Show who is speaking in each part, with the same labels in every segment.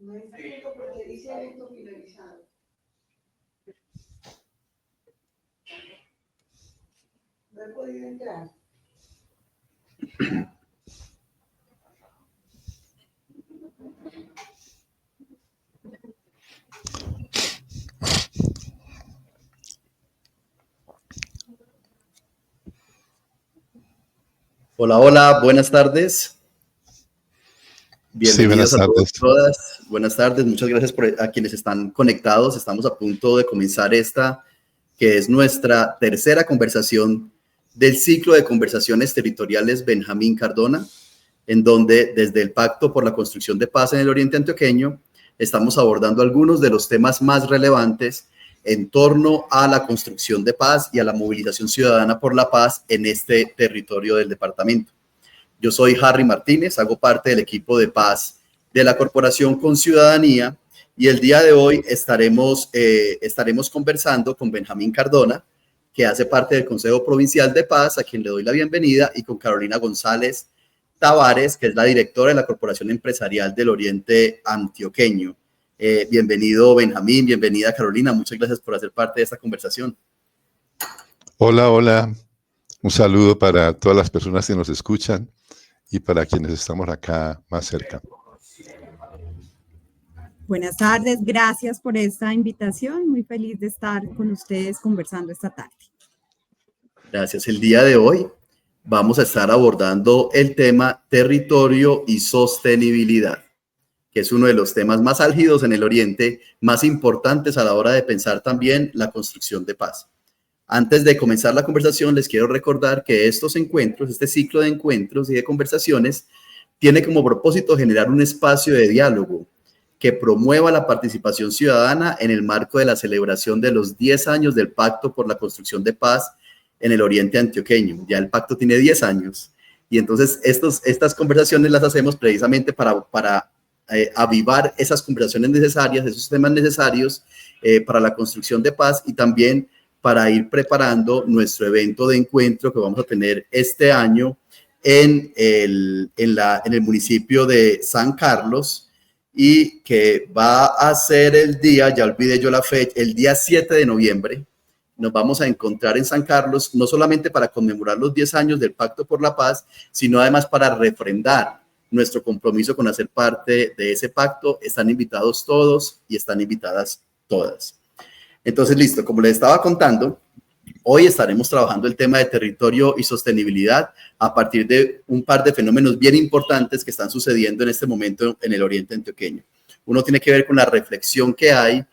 Speaker 1: No hay punto porque dice evento finalizado. No he podido entrar.
Speaker 2: Hola, hola, buenas tardes. Bienvenidos
Speaker 3: sí,
Speaker 2: a todos y todas. Buenas tardes, muchas gracias a quienes están conectados. Estamos a punto de comenzar esta, que es nuestra tercera conversación del ciclo de conversaciones territoriales Benjamín Cardona, en donde desde el Pacto por la Construcción de Paz en el Oriente Antioqueño estamos abordando algunos de los temas más relevantes en torno a la construcción de paz y a la movilización ciudadana por la paz en este territorio del departamento. Yo soy Harry Martínez, hago parte del equipo de paz de la Corporación Con Ciudadanía y el día de hoy estaremos conversando con Benjamín Cardona, que hace parte del Consejo Provincial de Paz, a quien le doy la bienvenida, y con Carolina González Tavares, que es la directora de la Corporación Empresarial del Oriente Antioqueño. Bienvenido Benjamín, bienvenida Carolina, muchas gracias por hacer parte de esta conversación.
Speaker 3: Hola, hola, un saludo para todas las personas que nos escuchan y para quienes estamos acá más cerca.
Speaker 4: Buenas tardes, gracias por esta invitación, muy feliz de estar con ustedes conversando esta tarde.
Speaker 2: Gracias, el día de hoy vamos a estar abordando el tema territorio y sostenibilidad, que es uno de los temas más álgidos en el Oriente, más importantes a la hora de pensar también la construcción de paz. Antes de comenzar la conversación, les quiero recordar que estos encuentros, este ciclo de encuentros y de conversaciones, tiene como propósito generar un espacio de diálogo que promueva la participación ciudadana en el marco de la celebración de los 10 años del Pacto por la Construcción de Paz en el Oriente Antioqueño. Ya el pacto tiene 10 años y entonces estas conversaciones las hacemos precisamente para avivar esas conversaciones necesarias, esos temas necesarios para la construcción de paz y también para ir preparando nuestro evento de encuentro que vamos a tener este año en el municipio de San Carlos y que va a ser el día, ya olvidé yo la fecha, el día 7 de noviembre. Nos vamos a encontrar en San Carlos, no solamente para conmemorar los 10 años del Pacto por la Paz, sino además para refrendar nuestro compromiso con hacer parte de ese pacto. Están invitados todos y están invitadas todas. Entonces, listo, como les estaba contando, hoy estaremos trabajando el tema de territorio y sostenibilidad a partir de un par de fenómenos bien importantes que están sucediendo en este momento en el Oriente Antioqueño. Uno tiene que ver con la reflexión que hay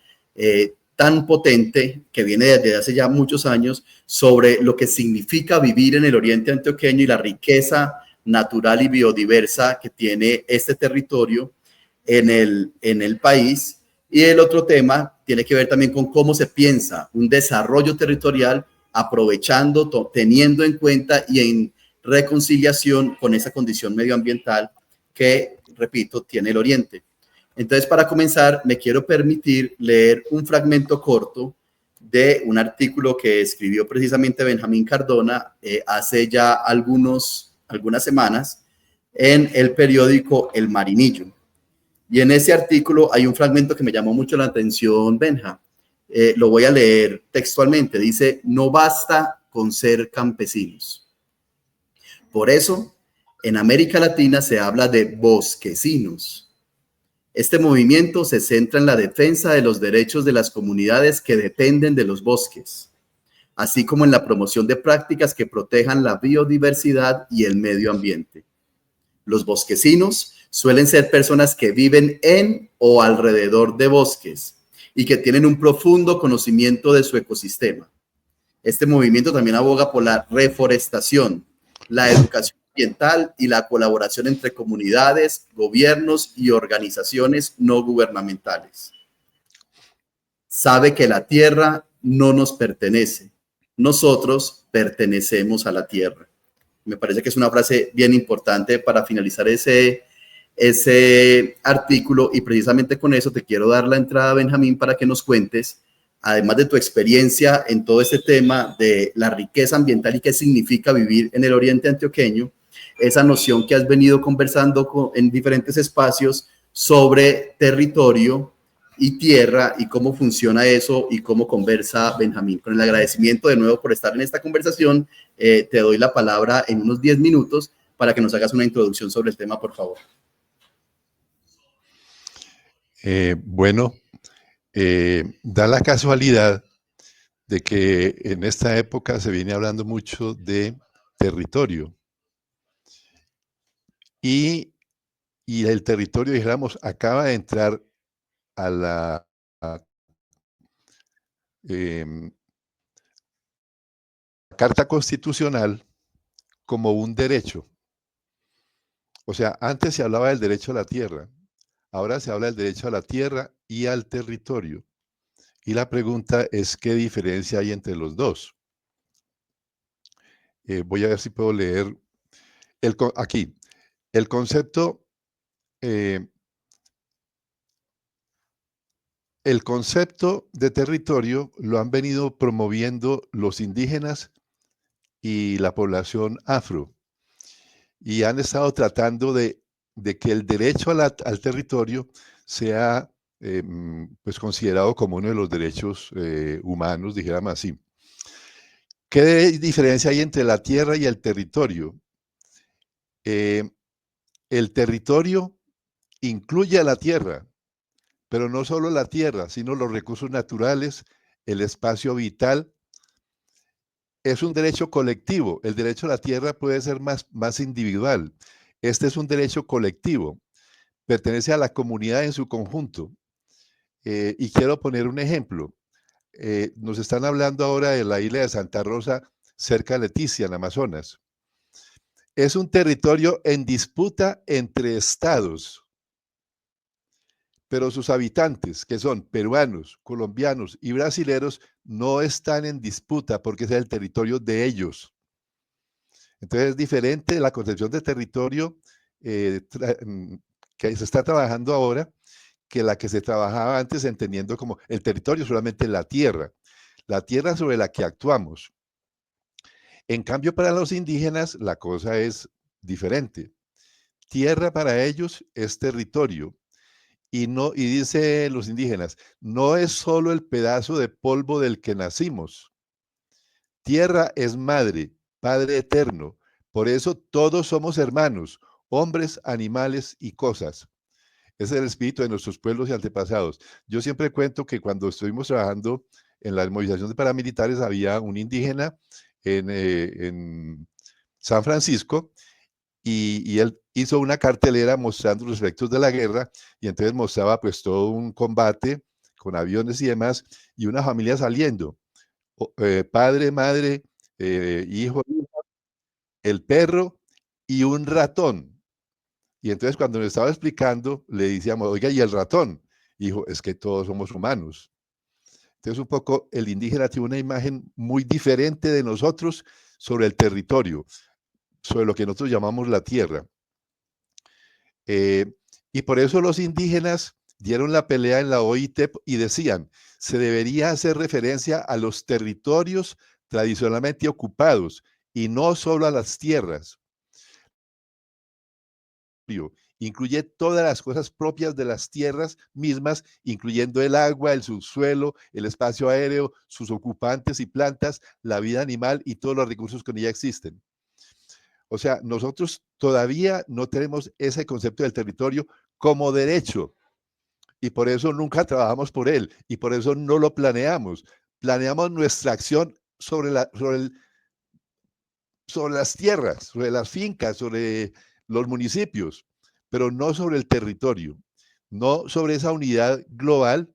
Speaker 2: tan potente que viene desde hace ya muchos años sobre lo que significa vivir en el Oriente Antioqueño y la riqueza natural y biodiversa que tiene este territorio en el país. Y el otro tema tiene que ver también con cómo se piensa un desarrollo territorial aprovechando, teniendo en cuenta y en reconciliación con esa condición medioambiental que, repito, tiene el Oriente. Entonces, para comenzar, me quiero permitir leer un fragmento corto de un artículo que escribió precisamente Benjamín Cardona hace ya algunas semanas en el periódico El Marinillo. Y en ese artículo hay un fragmento que me llamó mucho la atención, Benja. Lo voy a leer textualmente. Dice, no basta con ser campesinos. Por eso, en América Latina se habla de bosquecinos. Este movimiento se centra en la defensa de los derechos de las comunidades que dependen de los bosques, así como en la promoción de prácticas que protejan la biodiversidad y el medio ambiente. Los bosquecinos suelen ser personas que viven en o alrededor de bosques y que tienen un profundo conocimiento de su ecosistema. Este movimiento también aboga por la reforestación, la educación ambiental y la colaboración entre comunidades, gobiernos y organizaciones no gubernamentales. Sabe que la tierra no nos pertenece. Nosotros pertenecemos a la tierra. Me parece que es una frase bien importante para finalizar ese artículo y precisamente con eso te quiero dar la entrada, Benjamín, para que nos cuentes, además de tu experiencia en todo este tema de la riqueza ambiental y qué significa vivir en el Oriente Antioqueño, esa noción que has venido conversando en diferentes espacios sobre territorio y tierra y cómo funciona eso y cómo conversa Benjamín. Con el agradecimiento de nuevo por estar en esta conversación, te doy la palabra en unos 10 minutos para que nos hagas una introducción sobre el tema, por favor.
Speaker 3: Bueno, da la casualidad de que en esta época se viene hablando mucho de territorio y el territorio, dijéramos, acaba de entrar a la Carta Constitucional como un derecho. O sea, antes se hablaba del derecho a la tierra, ahora se habla del derecho a la tierra y al territorio. Y la pregunta es, ¿qué diferencia hay entre los dos? Voy a ver si puedo leer aquí. El concepto, el concepto de territorio lo han venido promoviendo los indígenas y la población afro. Y han estado tratando de que el derecho al territorio sea pues considerado como uno de los derechos humanos, dijéramos así. ¿Qué diferencia hay entre la tierra y el territorio? El territorio incluye a la tierra, pero no solo la tierra, sino los recursos naturales, el espacio vital. Es un derecho colectivo. El derecho a la tierra puede ser más individual. Este es un derecho colectivo. Pertenece a la comunidad en su conjunto. Y quiero poner un ejemplo. Nos están hablando ahora de la isla de Santa Rosa, cerca de Leticia, en Amazonas. Es un territorio en disputa entre estados, pero sus habitantes, que son peruanos, colombianos y brasileros, no están en disputa porque es el territorio de ellos. Entonces es diferente la concepción de territorio que se está trabajando ahora que la que se trabajaba antes, entendiendo como el territorio solamente la tierra sobre la que actuamos. En cambio, para los indígenas la cosa es diferente. Tierra para ellos es territorio. Y dice los indígenas, no es solo el pedazo de polvo del que nacimos. Tierra es madre, padre eterno. Por eso todos somos hermanos, hombres, animales y cosas. Ese es el espíritu de nuestros pueblos y antepasados. Yo siempre cuento que cuando estuvimos trabajando en la movilización de paramilitares había un indígena en San Francisco y él hizo una cartelera mostrando los efectos de la guerra y entonces mostraba pues todo un combate con aviones y demás y una familia saliendo, padre, madre, hijo, el perro y un ratón. Y entonces cuando nos estaba explicando, le decíamos, oiga, ¿y el ratón? Y dijo, es que todos somos humanos. Entonces un poco el indígena tiene una imagen muy diferente de nosotros sobre el territorio, sobre lo que nosotros llamamos la tierra. Y por eso los indígenas dieron la pelea en la OIT y decían, se debería hacer referencia a los territorios tradicionalmente ocupados y no solo a las tierras. Incluye todas las cosas propias de las tierras mismas, incluyendo el agua, el subsuelo, el espacio aéreo, sus ocupantes y plantas, la vida animal y todos los recursos que en ella existen. O sea, nosotros todavía no tenemos ese concepto del territorio como derecho y por eso nunca trabajamos por él y por eso no lo planeamos. Planeamos nuestra acción sobre las tierras, sobre las fincas, sobre los municipios, pero no sobre el territorio, no sobre esa unidad global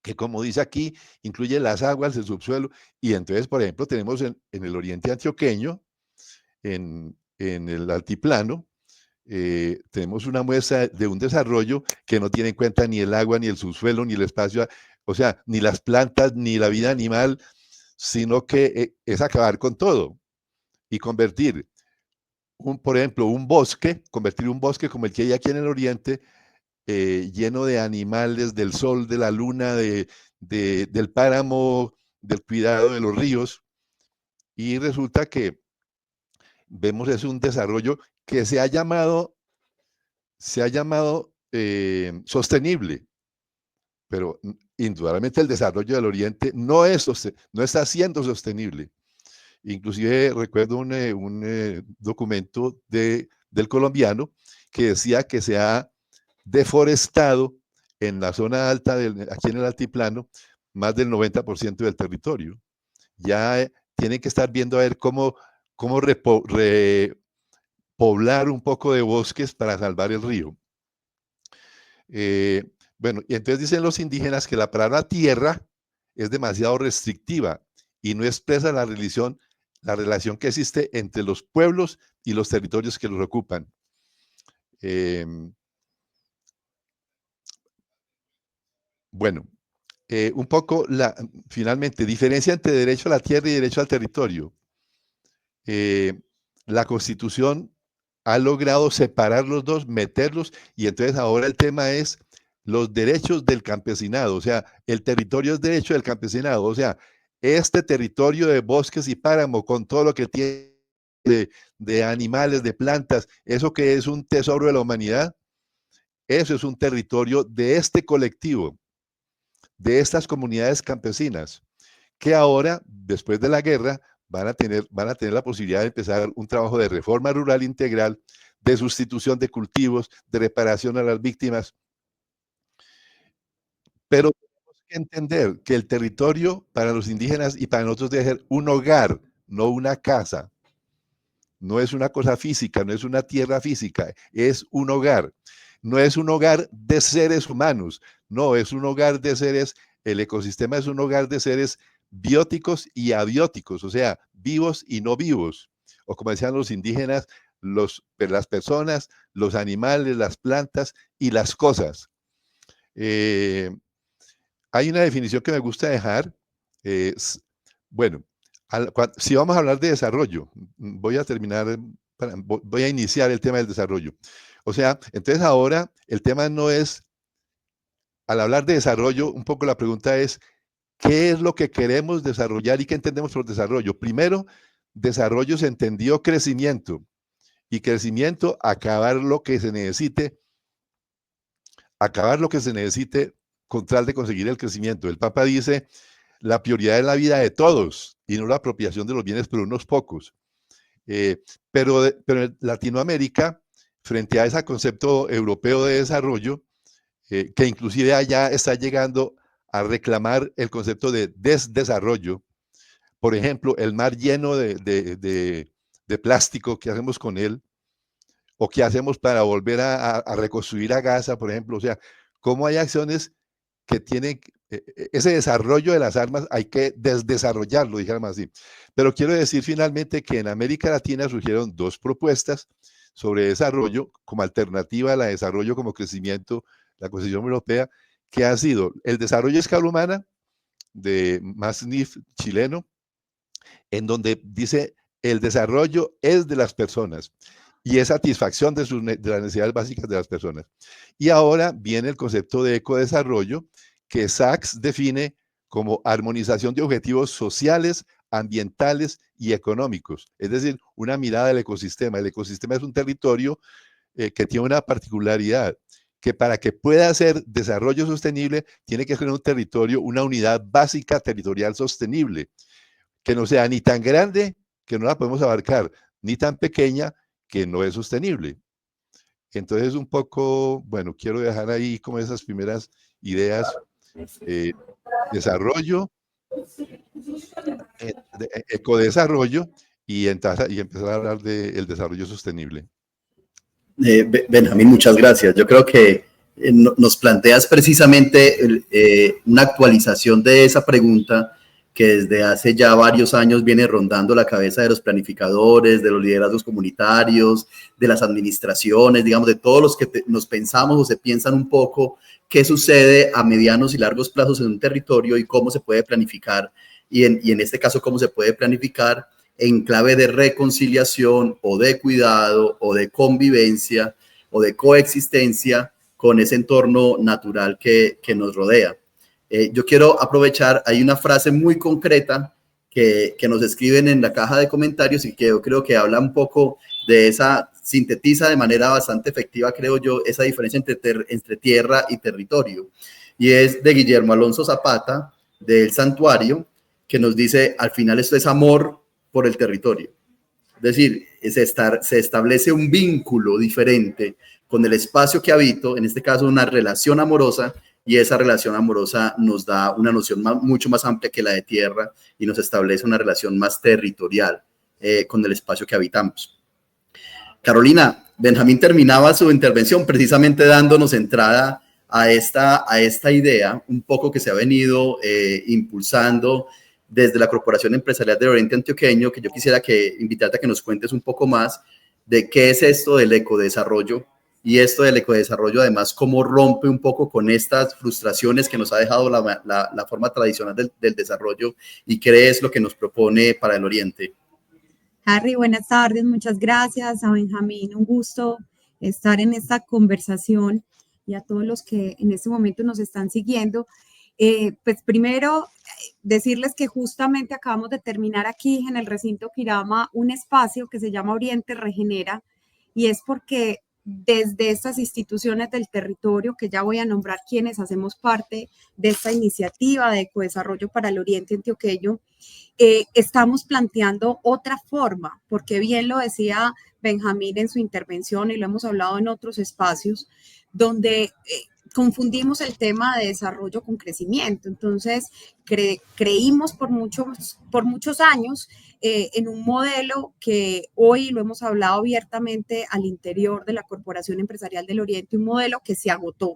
Speaker 3: que, como dice aquí, incluye las aguas, el subsuelo, y entonces, por ejemplo, tenemos en el oriente antioqueño, en el altiplano, tenemos una muestra de un desarrollo que no tiene en cuenta ni el agua, ni el subsuelo, ni el espacio, o sea, ni las plantas, ni la vida animal, sino que es acabar con todo y convertir por ejemplo, convertir un bosque como el que hay aquí en el oriente, lleno de animales, del sol, de la luna, del páramo, del cuidado de los ríos, y resulta que vemos es un desarrollo que se ha llamado sostenible, pero indudablemente el desarrollo del Oriente no está siendo sostenible. Inclusive recuerdo un documento del colombiano que decía que se ha deforestado en la zona alta, aquí en el altiplano, más del 90% del territorio. Ya tienen que estar viendo a ver cómo repoblar un poco de bosques para salvar el río. Bueno, y entonces dicen los indígenas que la palabra tierra es demasiado restrictiva y no expresa la relación que existe entre los pueblos y los territorios que los ocupan. Bueno, un poco finalmente, diferencia entre derecho a la tierra y derecho al territorio. La Constitución ha logrado separar los dos, meterlos, y entonces ahora el tema es los derechos del campesinado, o sea, el territorio es derecho del campesinado, o sea, este territorio de bosques y páramo con todo lo que tiene de animales, de plantas, eso que es un tesoro de la humanidad, eso es un territorio de este colectivo, de estas comunidades campesinas, que ahora, después de la guerra, van a tener la posibilidad de empezar un trabajo de reforma rural integral, de sustitución de cultivos, de reparación a las víctimas. Pero tenemos que entender que el territorio para los indígenas y para nosotros debe ser un hogar, no una casa. No es una cosa física, no es una tierra física, es un hogar. No es un hogar de seres humanos, no, es un hogar de seres, el ecosistema es un hogar de seres bióticos y abióticos, o sea, vivos y no vivos. O como decían los indígenas, las personas, los animales, las plantas y las cosas. Hay una definición que me gusta dejar. Bueno, si vamos a hablar de desarrollo, voy a iniciar el tema del desarrollo. O sea, entonces ahora el tema no es, al hablar de desarrollo, un poco la pregunta es, ¿qué es lo que queremos desarrollar y qué entendemos por desarrollo? Primero, desarrollo se entendió crecimiento, y crecimiento, acabar lo que se necesite con tal de conseguir el crecimiento. El Papa dice, la prioridad es la vida de todos y no la apropiación de los bienes por unos pocos. Pero en Latinoamérica, frente a ese concepto europeo de desarrollo, que inclusive allá está llegando a reclamar el concepto de desdesarrollo. Por ejemplo, el mar lleno de plástico, ¿qué hacemos con él? ¿O qué hacemos para volver a reconstruir a Gaza, por ejemplo? O sea, ¿cómo hay acciones que tienen ese desarrollo de las armas? Hay que desdesarrollarlo, dijéramos así. Pero quiero decir finalmente que en América Latina surgieron dos propuestas sobre desarrollo como alternativa a la desarrollo como crecimiento, la Constitución Europea, que ha sido el desarrollo a escala humana de Masnif chileno, en donde dice el desarrollo es de las personas y es satisfacción de las necesidades básicas de las personas. Y ahora viene el concepto de ecodesarrollo, que Sachs define como armonización de objetivos sociales, ambientales y económicos, es decir, una mirada del ecosistema. El ecosistema es un territorio que tiene una particularidad, que para que pueda ser desarrollo sostenible, tiene que ser un territorio, una unidad básica territorial sostenible, que no sea ni tan grande que no la podemos abarcar, ni tan pequeña que no es sostenible. Entonces, un poco, bueno, quiero dejar ahí como esas primeras ideas. Desarrollo, ecodesarrollo y empezar a hablar del desarrollo sostenible.
Speaker 2: Benjamín, muchas gracias. Yo creo que nos planteas precisamente una actualización de esa pregunta que desde hace ya varios años viene rondando la cabeza de los planificadores, de los liderazgos comunitarios, de las administraciones, digamos, de todos los que nos pensamos o se piensan un poco qué sucede a medianos y largos plazos en un territorio y cómo se puede planificar, y en este caso, cómo se puede planificar en clave de reconciliación o de cuidado o de convivencia o de coexistencia con ese entorno natural que nos rodea. Yo quiero aprovechar, hay una frase muy concreta que nos escriben en la caja de comentarios y que yo creo que habla un poco de esa, sintetiza de manera bastante efectiva, creo yo, esa diferencia entre tierra y territorio. Y es de Guillermo Alonso Zapata, del Santuario, que nos dice, al final esto es amor por el territorio. Es decir, se establece un vínculo diferente con el espacio que habito, en este caso una relación amorosa, y esa relación amorosa nos da una noción mucho más amplia que la de tierra y nos establece una relación más territorial con el espacio que habitamos. Carolina, Benjamín terminaba su intervención precisamente dándonos entrada a esta idea un poco que se ha venido impulsando desde la Corporación Empresarial del Oriente Antioqueño, que yo quisiera invitarte a que nos cuentes un poco más de qué es esto del ecodesarrollo, y esto del ecodesarrollo además cómo rompe un poco con estas frustraciones que nos ha dejado la forma tradicional del desarrollo, y qué es lo que nos propone para el Oriente.
Speaker 4: Harry, buenas tardes, muchas gracias. A Benjamín, un gusto estar en esta conversación, y a todos los que en este momento nos están siguiendo. Pues primero, decirles que justamente acabamos de terminar aquí en el recinto Quirama un espacio que se llama Oriente Regenera, y es porque desde estas instituciones del territorio, que ya voy a nombrar quienes hacemos parte de esta iniciativa de ecodesarrollo para el Oriente Antioqueño, estamos planteando otra forma, porque bien lo decía Benjamín en su intervención y lo hemos hablado en otros espacios, donde confundimos el tema de desarrollo con crecimiento. Entonces, creímos por muchos años en un modelo que hoy lo hemos hablado abiertamente al interior de la Corporación Empresarial del Oriente, un modelo que se agotó.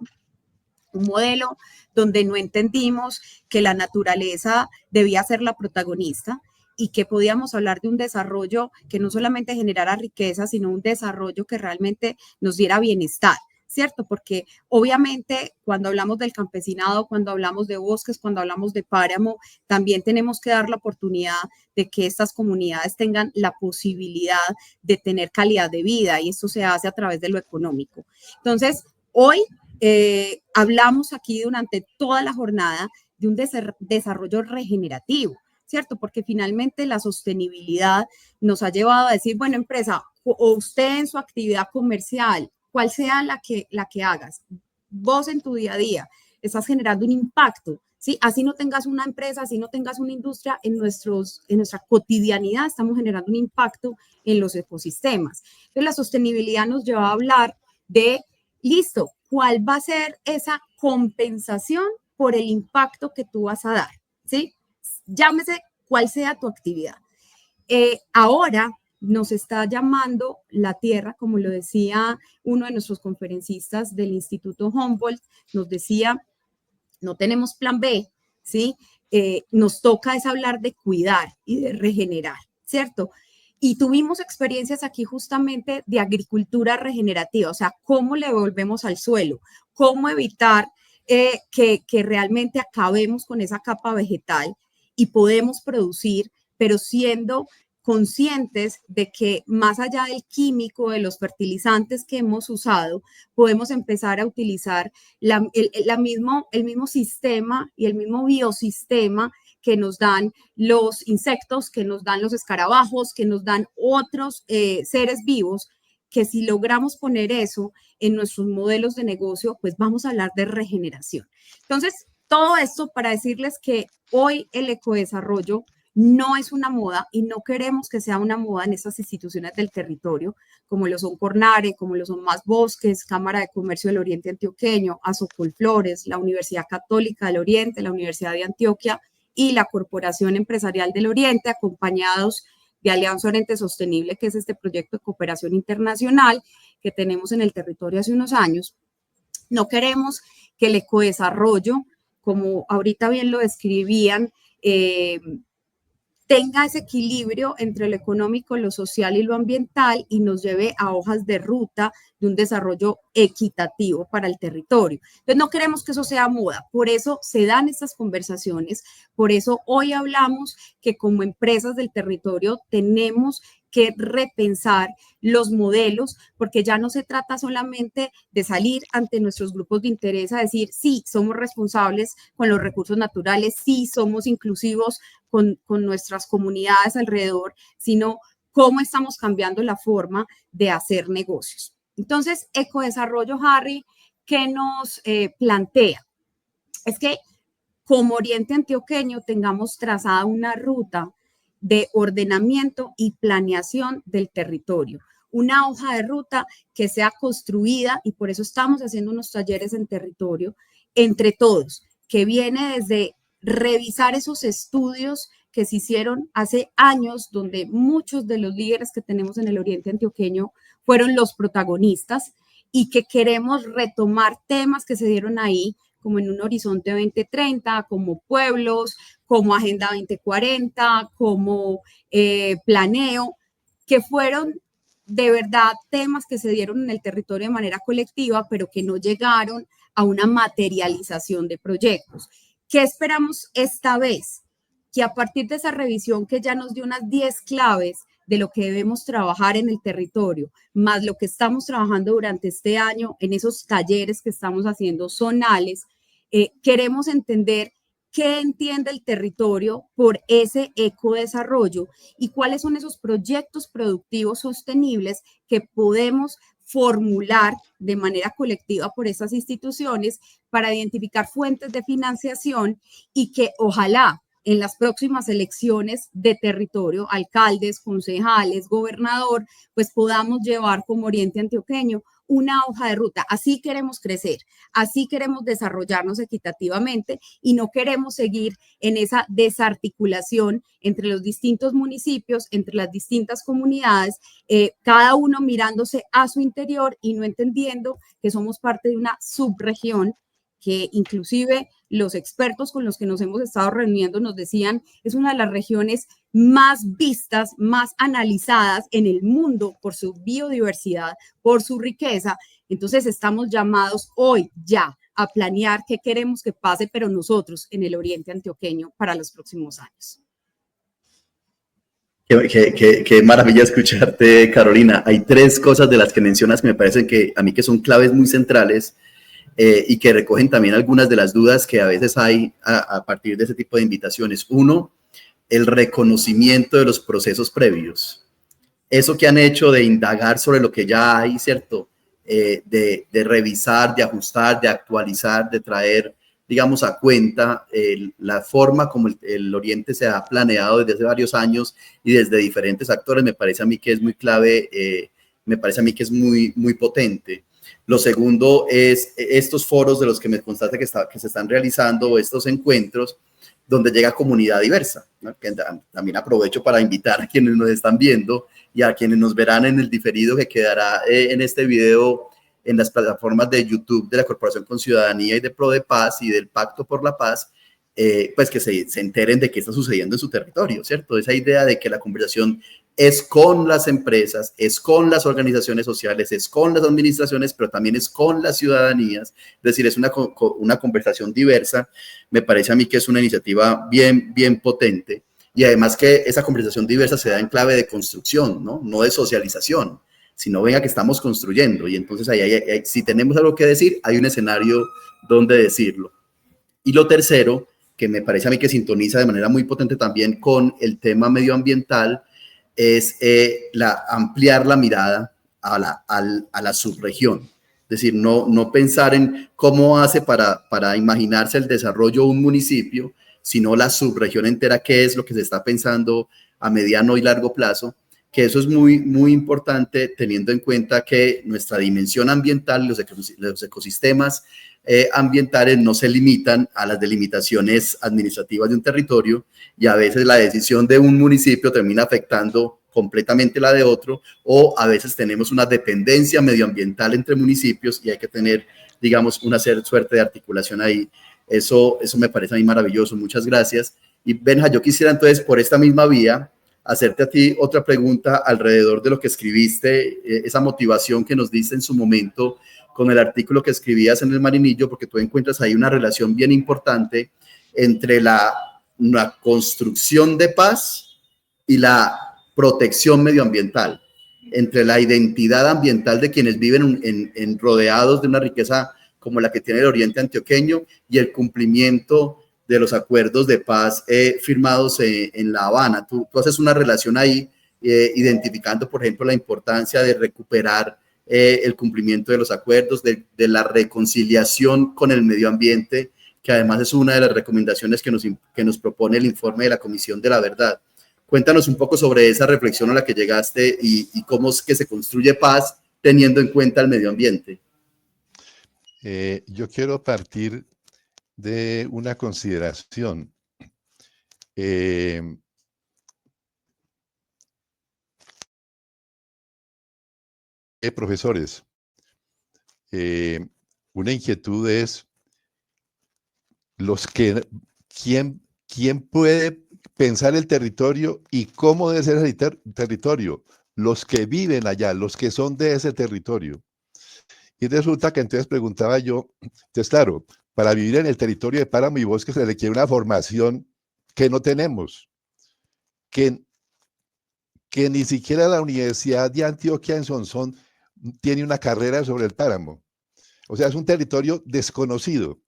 Speaker 4: Un modelo donde no entendimos que la naturaleza debía ser la protagonista y que podíamos hablar de un desarrollo que no solamente generara riqueza, sino un desarrollo que realmente nos diera bienestar, ¿cierto? Porque obviamente cuando hablamos del campesinado, cuando hablamos de bosques, cuando hablamos de páramo, también tenemos que dar la oportunidad de que estas comunidades tengan la posibilidad de tener calidad de vida, y esto se hace a través de lo económico. Entonces, hoy hablamos aquí durante toda la jornada de un desarrollo regenerativo, ¿cierto? Porque finalmente la sostenibilidad nos ha llevado a decir, bueno, empresa, o usted en su actividad comercial, cual sea la que hagas, vos en tu día a día estás generando un impacto, ¿sí? Así no tengas una empresa, así no tengas una industria, en nuestra cotidianidad estamos generando un impacto en los ecosistemas. Entonces, la sostenibilidad nos lleva a hablar de, listo, ¿cuál va a ser esa compensación por el impacto que tú vas a dar? ¿Sí? Llámese cuál sea tu actividad. Ahora nos está llamando la tierra, como lo decía uno de nuestros conferencistas del Instituto Humboldt, nos decía, no tenemos plan B, ¿sí? Nos toca es hablar de cuidar y de regenerar, ¿cierto? Y tuvimos experiencias aquí justamente de agricultura regenerativa, o sea, cómo le volvemos al suelo, cómo evitar que realmente acabemos con esa capa vegetal y podemos producir, pero siendo conscientes de que más allá del químico, de los fertilizantes que hemos usado, podemos empezar a utilizar el mismo sistema y el mismo biosistema que nos dan los insectos, que nos dan los escarabajos, que nos dan otros seres vivos, que si logramos poner eso en nuestros modelos de negocio, pues vamos a hablar de regeneración. Entonces, todo esto para decirles que hoy el ecodesarrollo no es una moda, y no queremos que sea una moda en estas instituciones del territorio, como lo son Cornare, como lo son Más Bosques, Cámara de Comercio del Oriente Antioqueño, Azocolflores, la Universidad Católica del Oriente, la Universidad de Antioquia y la Corporación Empresarial del Oriente, acompañados de Alianza Oriente Sostenible, que es este proyecto de cooperación internacional que tenemos en el territorio hace unos años. No queremos que el ecodesarrollo, como ahorita bien lo describían, tenga ese equilibrio entre lo económico, lo social y lo ambiental, y nos lleve a hojas de ruta de un desarrollo equitativo para el territorio. Entonces, no queremos que eso sea moda, por eso se dan estas conversaciones, por eso hoy hablamos que como empresas del territorio tenemos que repensar los modelos, porque ya no se trata solamente de salir ante nuestros grupos de interés a decir, sí, somos responsables con los recursos naturales, sí, somos inclusivos con nuestras comunidades alrededor, sino cómo estamos cambiando la forma de hacer negocios. Entonces, ecodesarrollo, Harry, ¿qué nos plantea? Es que como Oriente Antioqueño tengamos trazada una ruta de ordenamiento y planeación del territorio, una hoja de ruta que sea construida, y por eso estamos haciendo unos talleres en territorio entre todos, que viene desde revisar esos estudios que se hicieron hace años, donde muchos de los líderes que tenemos en el Oriente Antioqueño fueron los protagonistas, y que queremos retomar temas que se dieron ahí, como en un Horizonte 2030, como pueblos, como Agenda 2040, como planeo, que fueron de verdad temas que se dieron en el territorio de manera colectiva, pero que no llegaron a una materialización de proyectos. ¿Qué esperamos esta vez? Que a partir de esa revisión que ya nos dio unas 10 claves de lo que debemos trabajar en el territorio, más lo que estamos trabajando durante este año en esos talleres que estamos haciendo zonales, queremos entender qué entiende el territorio por ese ecodesarrollo y cuáles son esos proyectos productivos sostenibles que podemos formular de manera colectiva por esas instituciones para identificar fuentes de financiación y que ojalá en las próximas elecciones de territorio, alcaldes, concejales, gobernador, pues podamos llevar como Oriente Antioqueño una hoja de ruta. Así queremos crecer, así queremos desarrollarnos equitativamente y no queremos seguir en esa desarticulación entre los distintos municipios, entre las distintas comunidades, cada uno mirándose a su interior y no entendiendo que somos parte de una subregión que inclusive los expertos con los que nos hemos estado reuniendo nos decían es una de las regiones más vistas, más analizadas en el mundo por su biodiversidad, por su riqueza. Entonces estamos llamados hoy ya a planear qué queremos que pase, pero nosotros en el Oriente Antioqueño para los próximos años.
Speaker 2: Qué maravilla escucharte, Carolina. Hay 3 cosas de las que mencionas que me parecen que a mí que son claves muy centrales y que recogen también algunas de las dudas que a veces hay a partir de ese tipo de invitaciones. Uno, el reconocimiento de los procesos previos. Eso que han hecho de indagar sobre lo que ya hay, ¿cierto? De revisar, de ajustar, de actualizar, de traer, digamos, a cuenta la forma como el Oriente se ha planeado desde hace varios años y desde diferentes actores, me parece a mí que es muy clave, me parece a mí que es muy, muy potente. Lo segundo es estos foros de los que me constaste que se están realizando, estos encuentros, donde llega comunidad diversa, ¿no? Que también aprovecho para invitar a quienes nos están viendo y a quienes nos verán en el diferido que quedará en este video en las plataformas de YouTube de la Corporación con Ciudadanía y de Pro de Paz y del Pacto por la Paz, pues que se enteren de qué está sucediendo en su territorio, ¿cierto? Esa idea de que la conversación es con las empresas, es con las organizaciones sociales, es con las administraciones, pero también es con las ciudadanías, es decir, es una conversación diversa. Me parece a mí que es una iniciativa bien, bien potente y además que esa conversación diversa se da en clave de construcción, no de socialización, sino venga que estamos construyendo y entonces ahí, si tenemos algo que decir, hay un escenario donde decirlo. Y lo tercero, que me parece a mí que sintoniza de manera muy potente también con el tema medioambiental, es ampliar la mirada a la subregión. Es decir, no pensar en cómo hace para imaginarse el desarrollo de un municipio, sino la subregión entera, qué es lo que se está pensando a mediano y largo plazo, que eso es muy, muy importante teniendo en cuenta que nuestra dimensión ambiental, los ecosistemas ambientales no se limitan a las delimitaciones administrativas de un territorio y a veces la decisión de un municipio termina afectando completamente la de otro o a veces tenemos una dependencia medioambiental entre municipios y hay que tener, digamos, una suerte de articulación ahí. Eso me parece a mí maravilloso. Muchas gracias. Y Benja, yo quisiera entonces por esta misma vía hacerte a ti otra pregunta alrededor de lo que escribiste, esa motivación que nos diste en su momento con el artículo que escribías en El Marinillo, porque tú encuentras ahí una relación bien importante entre la construcción de paz y la protección medioambiental, entre la identidad ambiental de quienes viven en rodeados de una riqueza como la que tiene el Oriente Antioqueño y el cumplimiento de los acuerdos de paz firmados en La Habana. Tú haces una relación ahí, identificando, por ejemplo, la importancia de recuperar el cumplimiento de los acuerdos, de la reconciliación con el medio ambiente, que además es una de las recomendaciones que nos propone el informe de la Comisión de la Verdad. Cuéntanos un poco sobre esa reflexión a la que llegaste y cómo es que se construye paz teniendo en cuenta el medio ambiente.
Speaker 3: Yo quiero partir de una consideración. Profesores, una inquietud es ¿quién puede pensar el territorio y cómo debe ser el territorio? Los que viven allá, los que son de ese territorio. Y resulta que entonces preguntaba yo, entonces claro, para vivir en el territorio de páramo y bosque se requiere una formación que no tenemos, que ni siquiera la Universidad de Antioquia en Sonsón tiene una carrera sobre el páramo. O sea, es un territorio desconocido.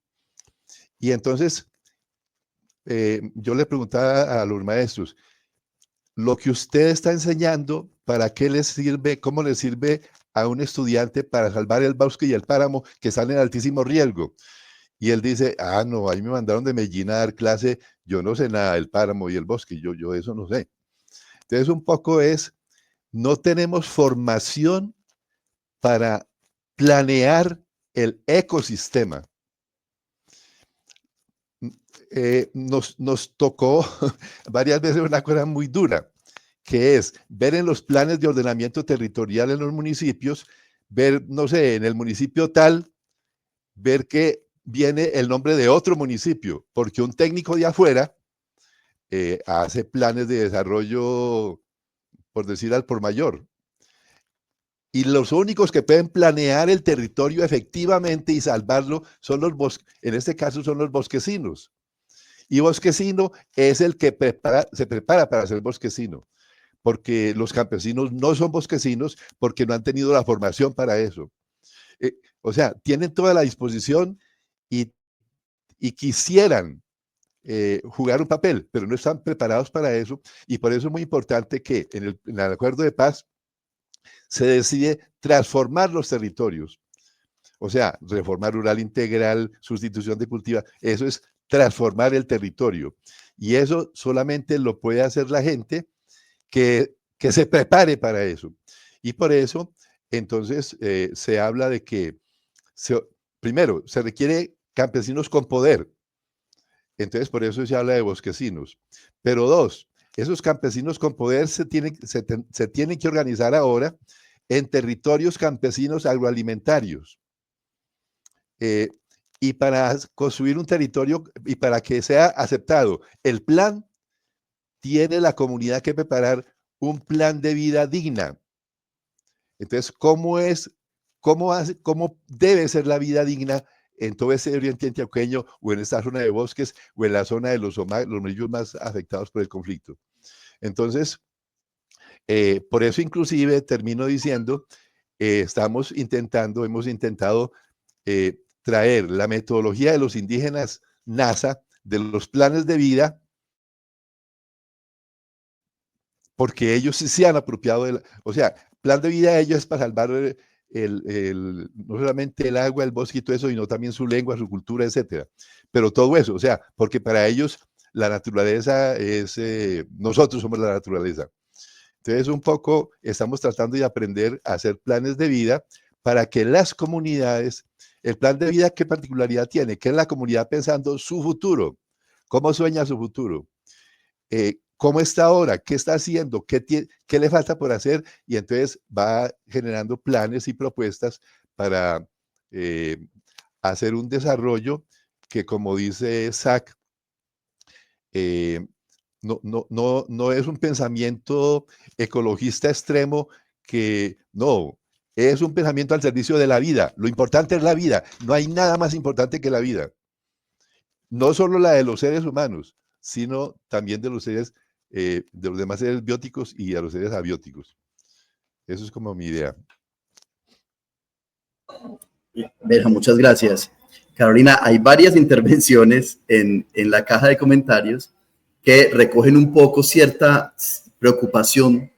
Speaker 3: Y entonces yo le preguntaba a los maestros, lo que usted está enseñando, ¿para qué les sirve? ¿Cómo les sirve a un estudiante para salvar el bosque y el páramo que están en altísimo riesgo? Y él dice, no, ahí me mandaron de Medellín a dar clase, yo no sé nada del páramo y el bosque, yo eso no sé. Entonces un poco no tenemos formación para planear el ecosistema. Nos tocó varias veces una cosa muy dura, que es ver en los planes de ordenamiento territorial en los municipios, ver, no sé, en el municipio tal, ver que viene el nombre de otro municipio, porque un técnico de afuera hace planes de desarrollo, por decir al por mayor. Y los únicos que pueden planear el territorio efectivamente y salvarlo son en este caso son los bosquecinos. Y bosquecino es el que se prepara para ser bosquecino, porque los campesinos no son bosquecinos porque no han tenido la formación para eso. O sea, tienen toda la disposición y quisieran jugar un papel, pero no están preparados para eso. Y por eso es muy importante que en el acuerdo de paz se decide transformar los territorios. O sea, reforma rural integral, sustitución de cultiva, eso es transformar el territorio. Y eso solamente lo puede hacer la gente que se prepare para eso. Y por eso, entonces, se habla de que, primero, se requiere campesinos con poder. Entonces, por eso se habla de bosquecinos. Pero dos, esos campesinos con poder se tienen que organizar ahora en territorios campesinos agroalimentarios. Y para construir un territorio y para que sea aceptado el plan, tiene la comunidad que preparar un plan de vida digna. Entonces, ¿cómo debe ser la vida digna en todo ese Oriente Antioqueño o en esta zona de bosques o en la zona de los municipios más afectados por el conflicto? Entonces, por eso inclusive termino diciendo, hemos intentado traer la metodología de los indígenas NASA, de los planes de vida, porque ellos sí se han apropiado o sea, plan de vida de ellos es para salvar no solamente el agua, el bosque y todo eso, sino también su lengua, su cultura, etcétera. Pero todo eso, o sea, porque para ellos la naturaleza es, nosotros somos la naturaleza. Entonces, un poco estamos tratando de aprender a hacer planes de vida para que las comunidades, el plan de vida, ¿qué particularidad tiene? Que es la comunidad pensando su futuro. ¿Cómo sueña su futuro? ¿Cómo está ahora? ¿Qué está haciendo? ¿Qué le falta por hacer? Y entonces va generando planes y propuestas para hacer un desarrollo que, como dice Zach, no es un pensamiento ecologista extremo que no, es un pensamiento al servicio de la vida. Lo importante es la vida. No hay nada más importante que la vida. No solo la de los seres humanos, sino también de los seres de los demás seres bióticos y a los seres abióticos. Eso es como mi idea.
Speaker 2: Berja, muchas gracias. Carolina, hay varias intervenciones en la caja de comentarios que recogen un poco cierta preocupación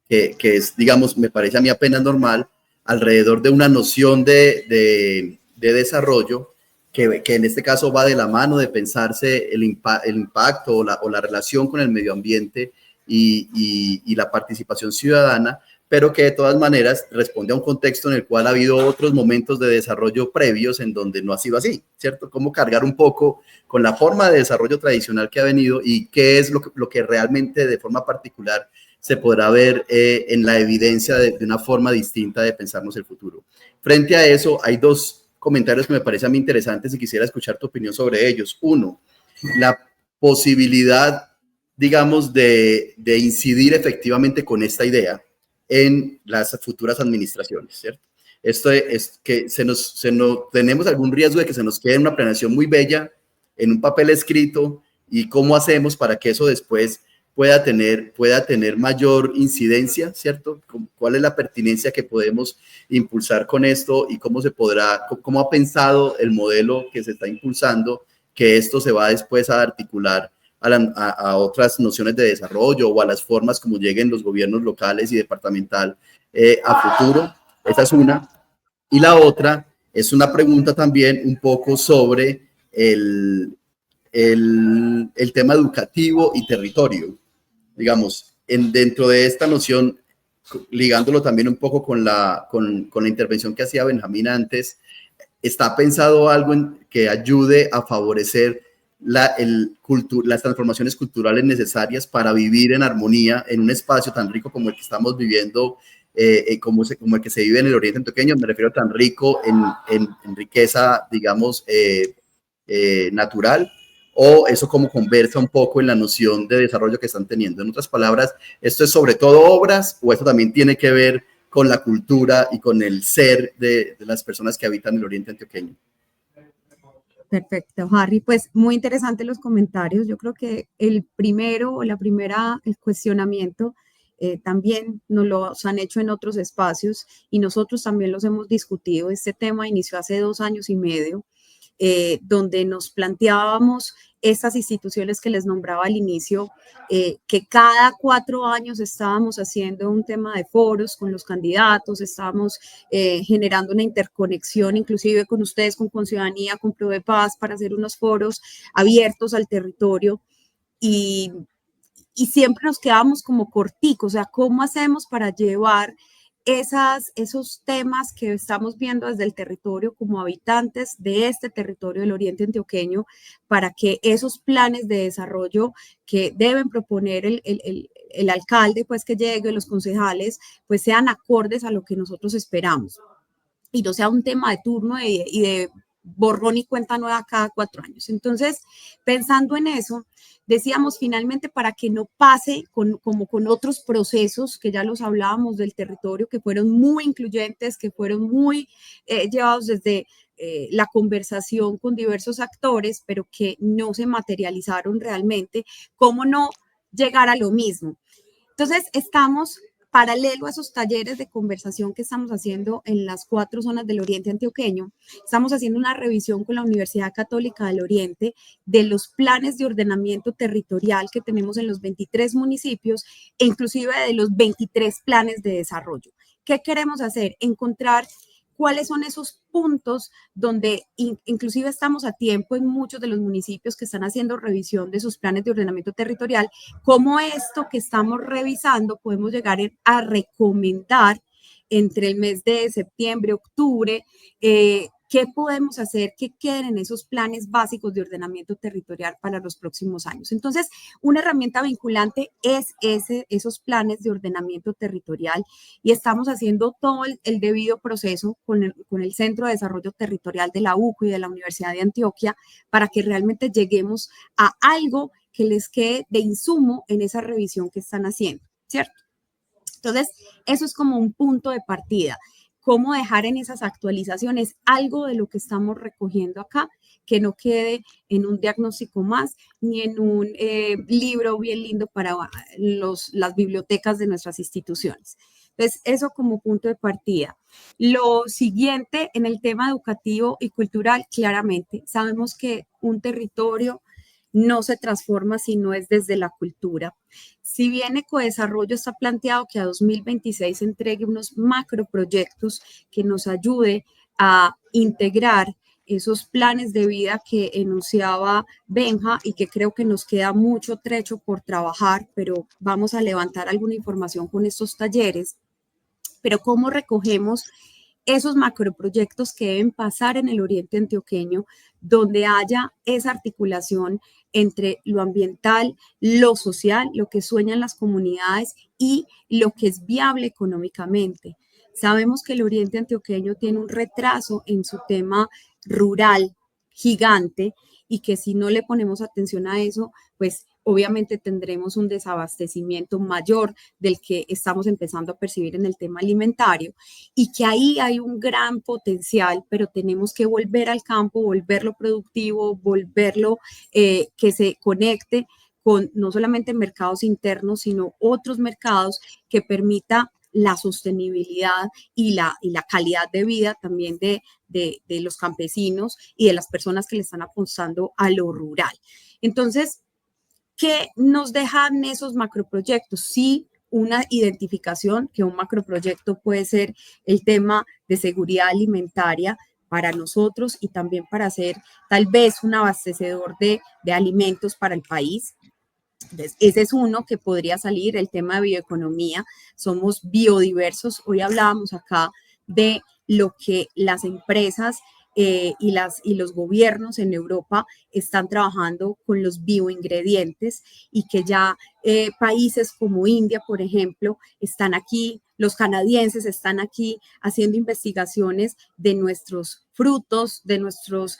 Speaker 2: que es, digamos, me parece a mí apenas normal, alrededor de una noción de desarrollo que en este caso va de la mano de pensarse el impacto o la relación con el medio ambiente y la participación ciudadana, pero que de todas maneras responde a un contexto en el cual ha habido otros momentos de desarrollo previos en donde no ha sido así, ¿cierto? Cómo cargar un poco con la forma de desarrollo tradicional que ha venido y qué es lo que realmente de forma particular se podrá ver en la evidencia de una forma distinta de pensarnos el futuro. Frente a eso, hay dos comentarios que me parecen a mí interesantes y quisiera escuchar tu opinión sobre ellos. Uno, la posibilidad, digamos, de incidir efectivamente con esta idea en las futuras administraciones, ¿cierto? Esto es que tenemos algún riesgo de que se nos quede una planeación muy bella en un papel escrito y cómo hacemos para que eso después pueda tener mayor incidencia, ¿cierto? ¿Cuál es la pertinencia que podemos impulsar con esto y cómo ha pensado el modelo que se está impulsando que esto se va después a articular a otras nociones de desarrollo o a las formas como lleguen los gobiernos locales y departamental a futuro? Esa es una. Y la otra es una pregunta también un poco sobre el tema educativo y territorio. Digamos, dentro de esta noción, ligándolo también un poco con la intervención que hacía Benjamín antes, ¿está pensado algo que ayude a favorecer las transformaciones culturales necesarias para vivir en armonía en un espacio tan rico como el que estamos viviendo, como el que se vive en el Oriente Antioqueño? Me refiero a tan rico en riqueza, digamos, natural, o eso como conversa un poco en la noción de desarrollo que están teniendo. En otras palabras, ¿esto es sobre todo obras o esto también tiene que ver con la cultura y con el ser de las personas que habitan el Oriente Antioqueño?
Speaker 4: Perfecto, Harry. Pues muy interesantes los comentarios. Yo creo que el cuestionamiento también nos los han hecho en otros espacios y nosotros también los hemos discutido. Este tema inició hace 2 años y medio, donde nos planteábamos estas instituciones que les nombraba al inicio, que cada 4 años estábamos haciendo un tema de foros con los candidatos, estábamos generando una interconexión inclusive con ustedes, con Ciudadanía, con Provepaz, para hacer unos foros abiertos al territorio y siempre nos quedábamos como corticos, o sea, ¿cómo hacemos para llevar esos temas que estamos viendo desde el territorio como habitantes de este territorio del Oriente Antioqueño para que esos planes de desarrollo que deben proponer el alcalde, pues que llegue, los concejales, pues sean acordes a lo que nosotros esperamos y no sea un tema de turno y de borrón y cuenta nueva cada 4 años? Entonces, pensando en eso, decíamos finalmente para que no pase como con otros procesos que ya los hablábamos del territorio, que fueron muy incluyentes, que fueron muy llevados desde la conversación con diversos actores, pero que no se materializaron realmente, ¿cómo no llegar a lo mismo? Entonces, estamos paralelo a esos talleres de conversación que estamos haciendo en las 4 zonas del Oriente Antioqueño. Estamos haciendo una revisión con la Universidad Católica del Oriente de los planes de ordenamiento territorial que tenemos en los 23 municipios e inclusive de los 23 planes de desarrollo. ¿Qué queremos hacer? Encontrar cuáles son esos puntos donde inclusive estamos a tiempo en muchos de los municipios que están haciendo revisión de sus planes de ordenamiento territorial, cómo esto que estamos revisando podemos llegar a recomendar entre el mes de septiembre, octubre, qué podemos hacer que queden en esos planes básicos de ordenamiento territorial para los próximos años. Entonces, una herramienta vinculante es esos planes de ordenamiento territorial y estamos haciendo todo el debido proceso con el Centro de Desarrollo Territorial de la UCO y de la Universidad de Antioquia para que realmente lleguemos a algo que les quede de insumo en esa revisión que están haciendo, ¿cierto? Entonces, eso es como un punto de partida. cómo dejar en esas actualizaciones algo de lo que estamos recogiendo acá, que no quede en un diagnóstico más, ni en un libro bien lindo para las bibliotecas de nuestras instituciones. Entonces, eso como punto de partida. Lo siguiente, en el tema educativo y cultural, claramente, sabemos que un territorio no se transforma si no es desde la cultura. Si bien Ecodesarrollo está planteado que a 2026 entregue unos macroproyectos que nos ayude a integrar esos planes de vida que enunciaba Benja y que creo que nos queda mucho trecho por trabajar, pero vamos a levantar alguna información con estos talleres. Pero ¿cómo recogemos esos macroproyectos que deben pasar en el oriente antioqueño, donde haya esa articulación entre lo ambiental, lo social, lo que sueñan las comunidades y lo que es viable económicamente? Sabemos que el oriente antioqueño tiene un retraso en su tema rural gigante y que si no le ponemos atención a eso, pues obviamente tendremos un desabastecimiento mayor del que estamos empezando a percibir en el tema alimentario, y que ahí hay un gran potencial, pero tenemos que volver al campo, volverlo productivo, volverlo que se conecte con no solamente mercados internos, sino otros mercados que permita la sostenibilidad y la calidad de vida también de los campesinos y de las personas que le están apostando a lo rural. Entonces, ¿qué nos dejan esos macroproyectos? Sí, una identificación, que un macroproyecto puede ser el tema de seguridad alimentaria para nosotros y también para ser tal vez un abastecedor de alimentos para el país. Entonces, ese es uno que podría salir, el tema de bioeconomía. Somos biodiversos. Hoy hablábamos acá de lo que las empresas y los gobiernos en Europa están trabajando con los bioingredientes, y que ya países como India, por ejemplo, están aquí, los canadienses están aquí haciendo investigaciones de nuestros frutos, de nuestros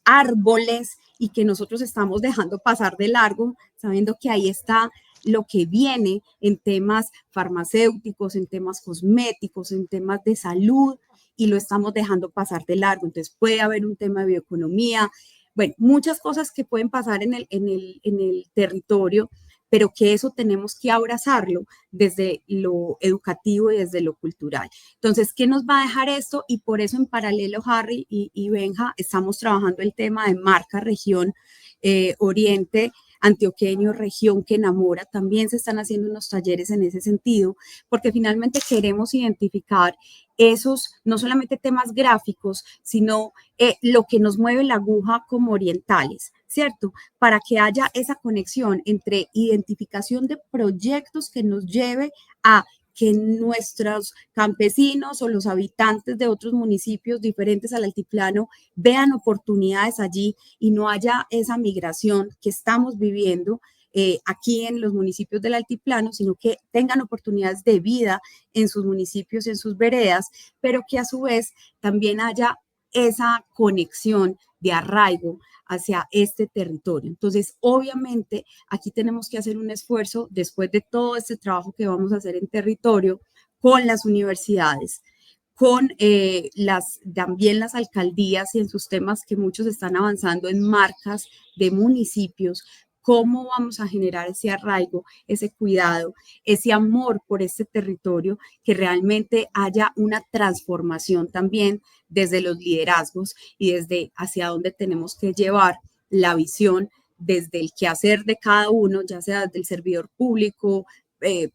Speaker 4: árboles, y que nosotros estamos dejando pasar de largo, sabiendo que ahí está lo que viene en temas farmacéuticos, en temas cosméticos, en temas de salud, y lo estamos dejando pasar de largo. Entonces puede haber un tema de bioeconomía, bueno, muchas cosas que pueden pasar en el territorio, pero que eso tenemos que abrazarlo desde lo educativo y desde lo cultural. Entonces, ¿qué nos va a dejar esto? Y por eso en paralelo, Harry y Benja, estamos trabajando el tema de marca región Oriente Antioqueño, región que enamora. También se están haciendo unos talleres en ese sentido, porque finalmente queremos identificar esos, no solamente temas gráficos, sino lo que nos mueve la aguja como orientales, ¿cierto? Para que haya esa conexión entre identificación de proyectos que nos lleve a que nuestros campesinos o los habitantes de otros municipios diferentes al altiplano vean oportunidades allí y no haya esa migración que estamos viviendo aquí en los municipios del altiplano, sino que tengan oportunidades de vida en sus municipios, en sus veredas, pero que a su vez también haya esa conexión de arraigo hacia este territorio. Entonces, obviamente, aquí tenemos que hacer un esfuerzo después de todo este trabajo que vamos a hacer en territorio con las universidades, con también las alcaldías y en sus temas que muchos están avanzando en marcas de municipios. ¿Cómo vamos a generar ese arraigo, ese cuidado, ese amor por este territorio, que realmente haya una transformación también desde los liderazgos y desde hacia dónde tenemos que llevar la visión desde el quehacer de cada uno, ya sea desde el servidor público,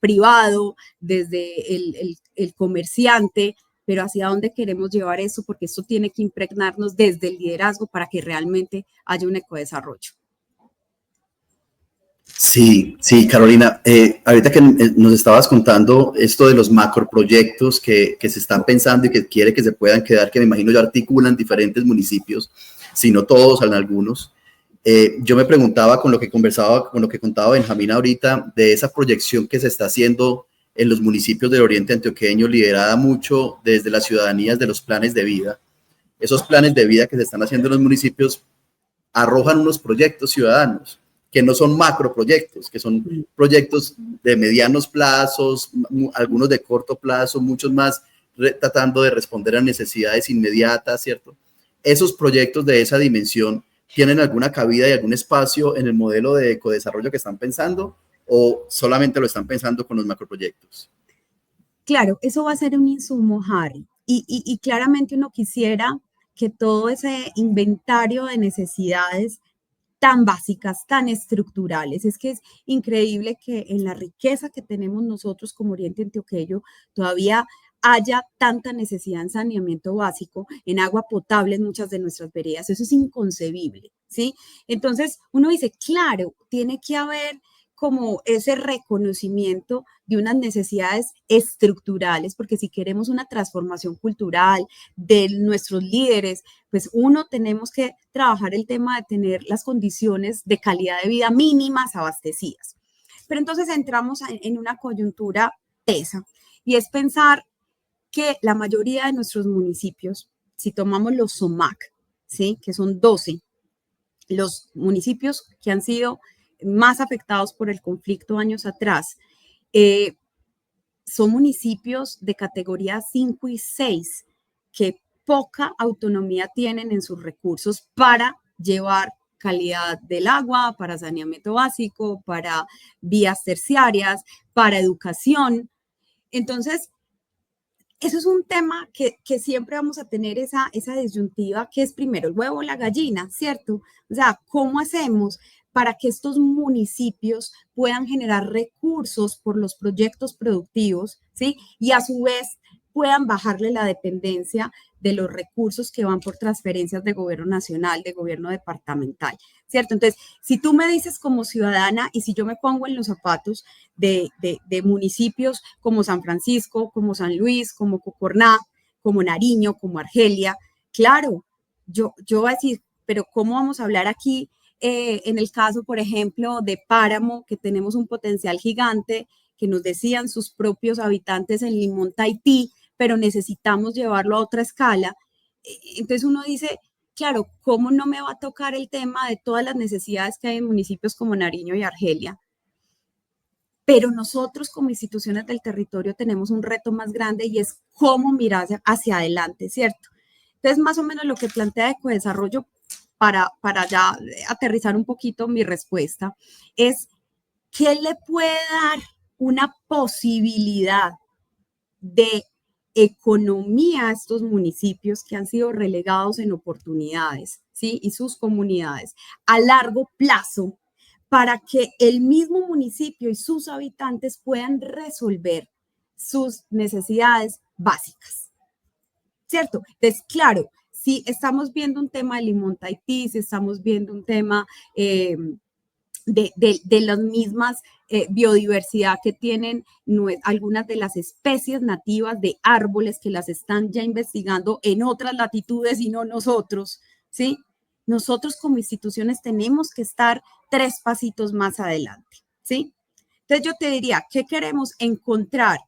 Speaker 4: privado, desde el comerciante, pero hacia dónde queremos llevar eso, porque esto tiene que impregnarnos desde el liderazgo para que realmente haya un ecodesarrollo.
Speaker 2: Sí, sí, Carolina, ahorita que nos estabas contando esto de los macroproyectos que se están pensando y que quiere que se puedan quedar, que me imagino ya articulan diferentes municipios, si no todos, en algunos. Yo me preguntaba con lo que conversaba, con lo que contaba Benjamín ahorita, de esa proyección que se está haciendo en los municipios del Oriente Antioqueño, liderada mucho desde las ciudadanías de los planes de vida. Esos planes de vida que se están haciendo en los municipios arrojan unos proyectos ciudadanos que no son macroproyectos, que son proyectos de medianos plazos, algunos de corto plazo, muchos más tratando de responder a necesidades inmediatas, ¿cierto? ¿Esos proyectos de esa dimensión tienen alguna cabida y algún espacio en el modelo de ecodesarrollo que están pensando o solamente lo están pensando con los macroproyectos?
Speaker 4: Claro, eso va a ser un insumo, Harry. Y claramente uno quisiera que todo ese inventario de necesidades tan básicas, tan estructurales. Es que es increíble que en la riqueza que tenemos nosotros como Oriente Antioqueño todavía haya tanta necesidad en saneamiento básico, en agua potable en muchas de nuestras veredas. Eso es inconcebible, ¿sí? Entonces uno dice, claro, tiene que haber como ese reconocimiento de unas necesidades estructurales, porque si queremos una transformación cultural de nuestros líderes, pues uno, tenemos que trabajar el tema de tener las condiciones de calidad de vida mínimas abastecidas. Pero entonces entramos en una coyuntura tesa y es pensar que la mayoría de nuestros municipios, si tomamos los SOMAC, ¿sí? Que son 12, los municipios que han sido más afectados por el conflicto años atrás, son municipios de categoría 5 y 6 que poca autonomía tienen en sus recursos para llevar calidad del agua, para saneamiento básico, para vías terciarias, para educación. Entonces, eso es un tema que siempre vamos a tener esa disyuntiva, que es primero el huevo o la gallina, ¿cierto? O sea, ¿cómo hacemos para que estos municipios puedan generar recursos por los proyectos productivos, ¿sí? Y a su vez puedan bajarle la dependencia de los recursos que van por transferencias de gobierno nacional, de gobierno departamental, ¿cierto? Entonces, si tú me dices como ciudadana y si yo me pongo en los zapatos de municipios como San Francisco, como San Luis, como Cocorná, como Nariño, como Argelia, claro, yo voy a decir, pero ¿cómo vamos a hablar aquí en el caso, por ejemplo, de Páramo, que tenemos un potencial gigante, que nos decían sus propios habitantes en Limón, Tahití, pero necesitamos llevarlo a otra escala? Entonces uno dice, claro, ¿cómo no me va a tocar el tema de todas las necesidades que hay en municipios como Nariño y Argelia? Pero nosotros como instituciones del territorio tenemos un reto más grande y es cómo mirar hacia adelante, ¿cierto? Entonces, más o menos lo que plantea Ecodesarrollo, para ya aterrizar un poquito mi respuesta, es ¿qué le puede dar una posibilidad de economía a estos municipios que han sido relegados en oportunidades, ¿sí? Y sus comunidades a largo plazo, para que el mismo municipio y sus habitantes puedan resolver sus necesidades básicas, ¿cierto? Entonces, claro, si estamos viendo un tema de Limón Tahití, si estamos viendo un tema de las mismas biodiversidad que tienen algunas de las especies nativas de árboles que las están ya investigando en otras latitudes y no nosotros, ¿sí? Nosotros como instituciones tenemos que estar 3 pasitos más adelante, ¿sí? Entonces yo te diría, ¿qué queremos? Encontrar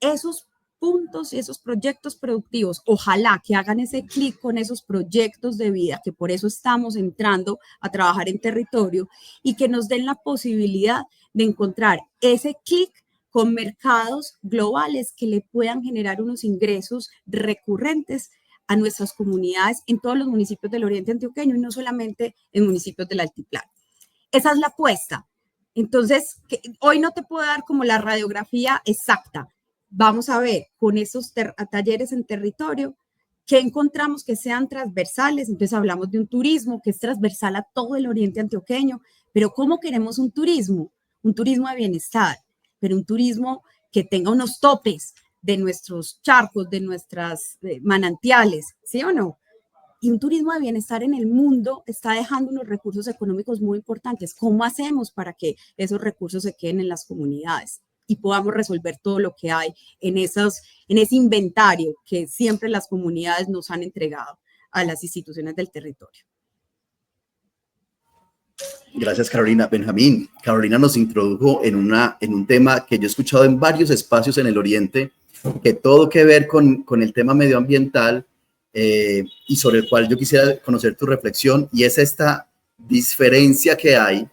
Speaker 4: esos puntos y esos proyectos productivos, ojalá que hagan ese clic con esos proyectos de vida, que por eso estamos entrando a trabajar en territorio, y que nos den la posibilidad de encontrar ese clic con mercados globales que le puedan generar unos ingresos recurrentes a nuestras comunidades en todos los municipios del Oriente Antioqueño y no solamente en municipios del Altiplano. Esa es la apuesta. Entonces, hoy no te puedo dar como la radiografía exacta. Vamos a ver con esos talleres en territorio que encontramos que sean transversales. Entonces hablamos de un turismo que es transversal a todo el Oriente Antioqueño, pero ¿cómo queremos un turismo? Un turismo de bienestar, pero un turismo que tenga unos topes de nuestros charcos, de nuestras manantiales, ¿sí o no? Y un turismo de bienestar en el mundo está dejando unos recursos económicos muy importantes. ¿Cómo hacemos para que esos recursos se queden en las comunidades y podamos resolver todo lo que hay en ese inventario que siempre las comunidades nos han entregado a las instituciones del territorio?
Speaker 2: Gracias, Carolina. Benjamín, Carolina nos introdujo en un tema que yo he escuchado en varios espacios en el Oriente, que todo que ver con el tema medioambiental y sobre el cual yo quisiera conocer tu reflexión, y es esta diferencia que hay,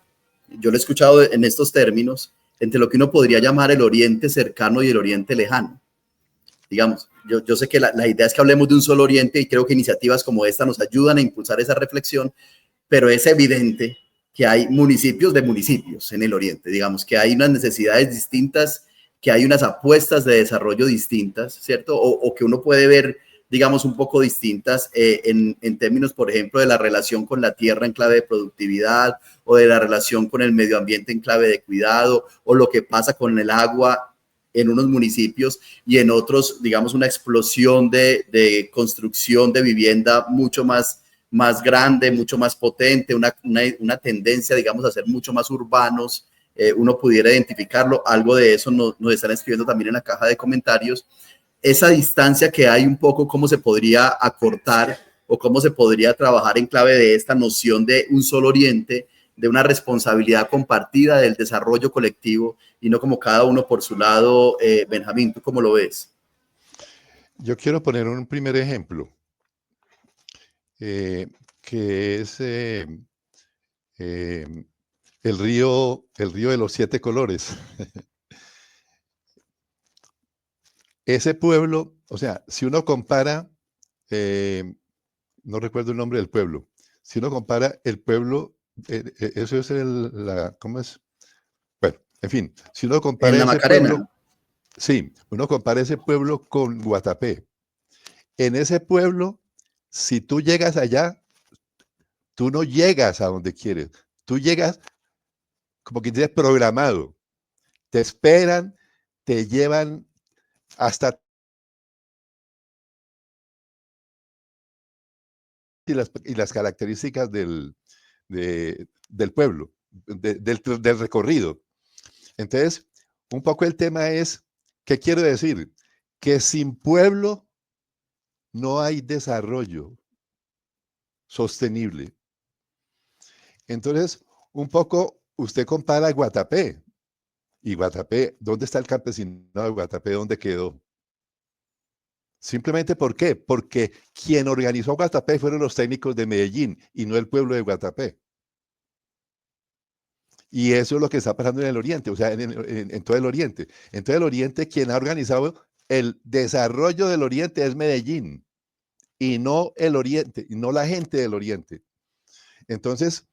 Speaker 2: yo lo he escuchado en estos términos, entre lo que uno podría llamar el Oriente cercano y el Oriente lejano. digamos, yo sé que la idea es que hablemos de un solo oriente y creo que iniciativas como esta nos ayudan a impulsar esa reflexión, pero es evidente que hay municipios de municipios en el oriente, digamos, que hay unas necesidades distintas, que hay unas apuestas de desarrollo distintas, ¿cierto? O que uno puede ver, digamos, un poco distintas en términos, por ejemplo, de la relación con la tierra en clave de productividad o de la relación con el medio ambiente en clave de cuidado o lo que pasa con el agua en unos municipios y en otros, digamos, una explosión de construcción de vivienda mucho más grande, mucho más potente, una tendencia, digamos, a ser mucho más urbanos. Uno pudiera identificarlo, algo de eso nos están escribiendo también en la caja de comentarios. Esa distancia que hay un poco, cómo se podría acortar o cómo se podría trabajar en clave de esta noción de un solo oriente, de una responsabilidad compartida del desarrollo colectivo y no como cada uno por su lado. Benjamín, ¿tú cómo lo ves?
Speaker 3: Yo quiero poner un primer ejemplo, que es el río de los 7 colores. Ese pueblo, o sea, si uno compara, no recuerdo el nombre del pueblo, si uno compara el pueblo, eso es ¿cómo es? Bueno, en fin, si uno compara
Speaker 2: En la
Speaker 3: ese
Speaker 2: Macarena.
Speaker 3: pueblo, sí, uno compara ese pueblo con Guatapé. En ese pueblo, si tú llegas allá, tú no llegas a donde quieres, tú llegas como que tienes programado, te esperan, te llevan hasta y las características del pueblo, del recorrido. Entonces, un poco el tema es, ¿qué quiero decir? Que sin pueblo no hay desarrollo sostenible. Entonces, un poco usted compara Guatapé y Guatapé, ¿dónde está el campesinado de Guatapé? ¿Dónde quedó? Simplemente ¿por qué? Porque quien organizó Guatapé fueron los técnicos de Medellín y no el pueblo de Guatapé. Y eso es lo que está pasando en el Oriente, o sea, en todo el Oriente. En todo el Oriente, quien ha organizado el desarrollo del Oriente es Medellín y no el Oriente, y no la gente del Oriente. Entonces,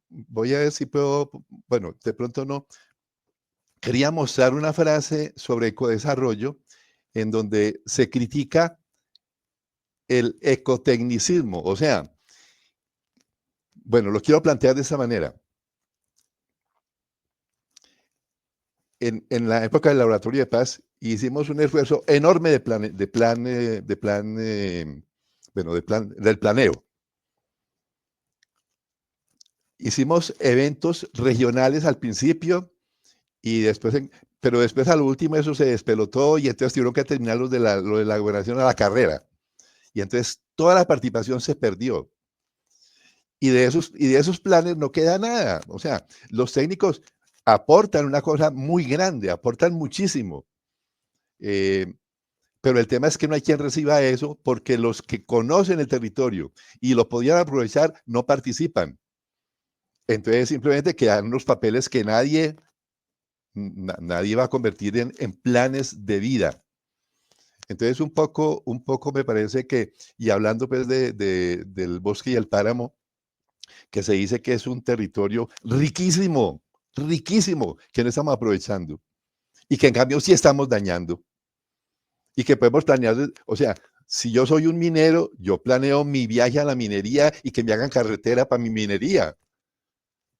Speaker 3: voy a ver si puedo, bueno, de pronto no. Quería mostrar una frase sobre ecodesarrollo en donde se critica el ecotecnicismo, o sea, bueno, lo quiero plantear de esa manera. En la época del Laboratorio de Paz hicimos un esfuerzo enorme del planeo. Hicimos eventos regionales al principio y después, pero después a lo último eso se despelotó y entonces tuvieron que terminar lo de la gobernación a la carrera. Y entonces toda la participación se perdió. Y de esos planes no queda nada. O sea, los técnicos aportan una cosa muy grande, aportan muchísimo. Pero el tema es que no hay quien reciba eso porque los que conocen el territorio y lo podían aprovechar no participan. Entonces simplemente quedan unos papeles que nadie va a convertir en planes de vida. Entonces un poco me parece que, y hablando pues del bosque y el páramo, que se dice que es un territorio riquísimo, riquísimo, que no estamos aprovechando y que en cambio sí estamos dañando y que podemos planear, o sea, si yo soy un minero, yo planeo mi viaje a la minería y que me hagan carretera para mi minería,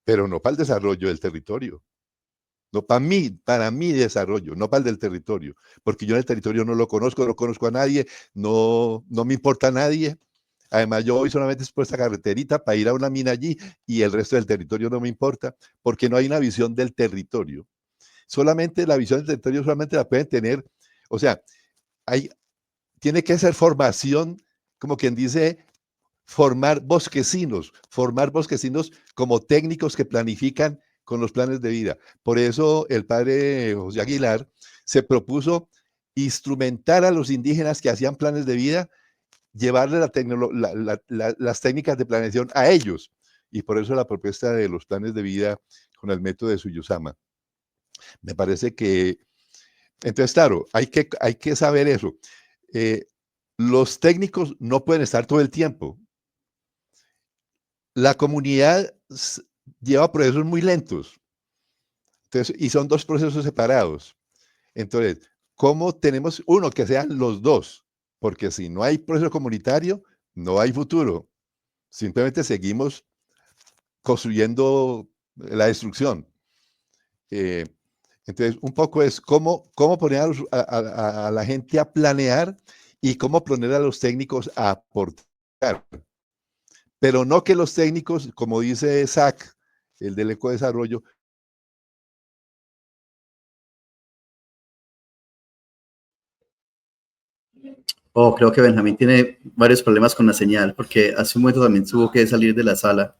Speaker 3: pero no para el desarrollo del territorio. No para mi desarrollo, no para el del territorio, porque yo en el territorio no lo conozco, no conozco a nadie, no me importa a nadie. Además, yo voy solamente por esta carreterita para ir a una mina allí y el resto del territorio no me importa, porque no hay una visión del territorio. Solamente la visión del territorio solamente la pueden tener, o sea, tiene que ser formación, como quien dice, formar bosquecinos como técnicos que planifican con los planes de vida. Por eso el padre José Aguilar se propuso instrumentar a los indígenas que hacían planes de vida, llevarle las técnicas de planeación a ellos. Y por eso la propuesta de los planes de vida con el método de Suyusama. Me parece que Entonces, claro, hay que saber eso. Los técnicos no pueden estar todo el tiempo. La comunidad lleva procesos muy lentos. Entonces, y son dos procesos separados. Entonces, ¿cómo tenemos uno que sean los dos? Porque si no hay proceso comunitario, no hay futuro. Simplemente seguimos construyendo la destrucción. Entonces, un poco es cómo poner a la gente a planear y cómo poner a los técnicos a aportar. Pero no que los técnicos, como dice Zach, el del ecodesarrollo,
Speaker 2: Oh, creo que Benjamín tiene varios problemas con la señal, porque hace un momento también tuvo que salir de la sala.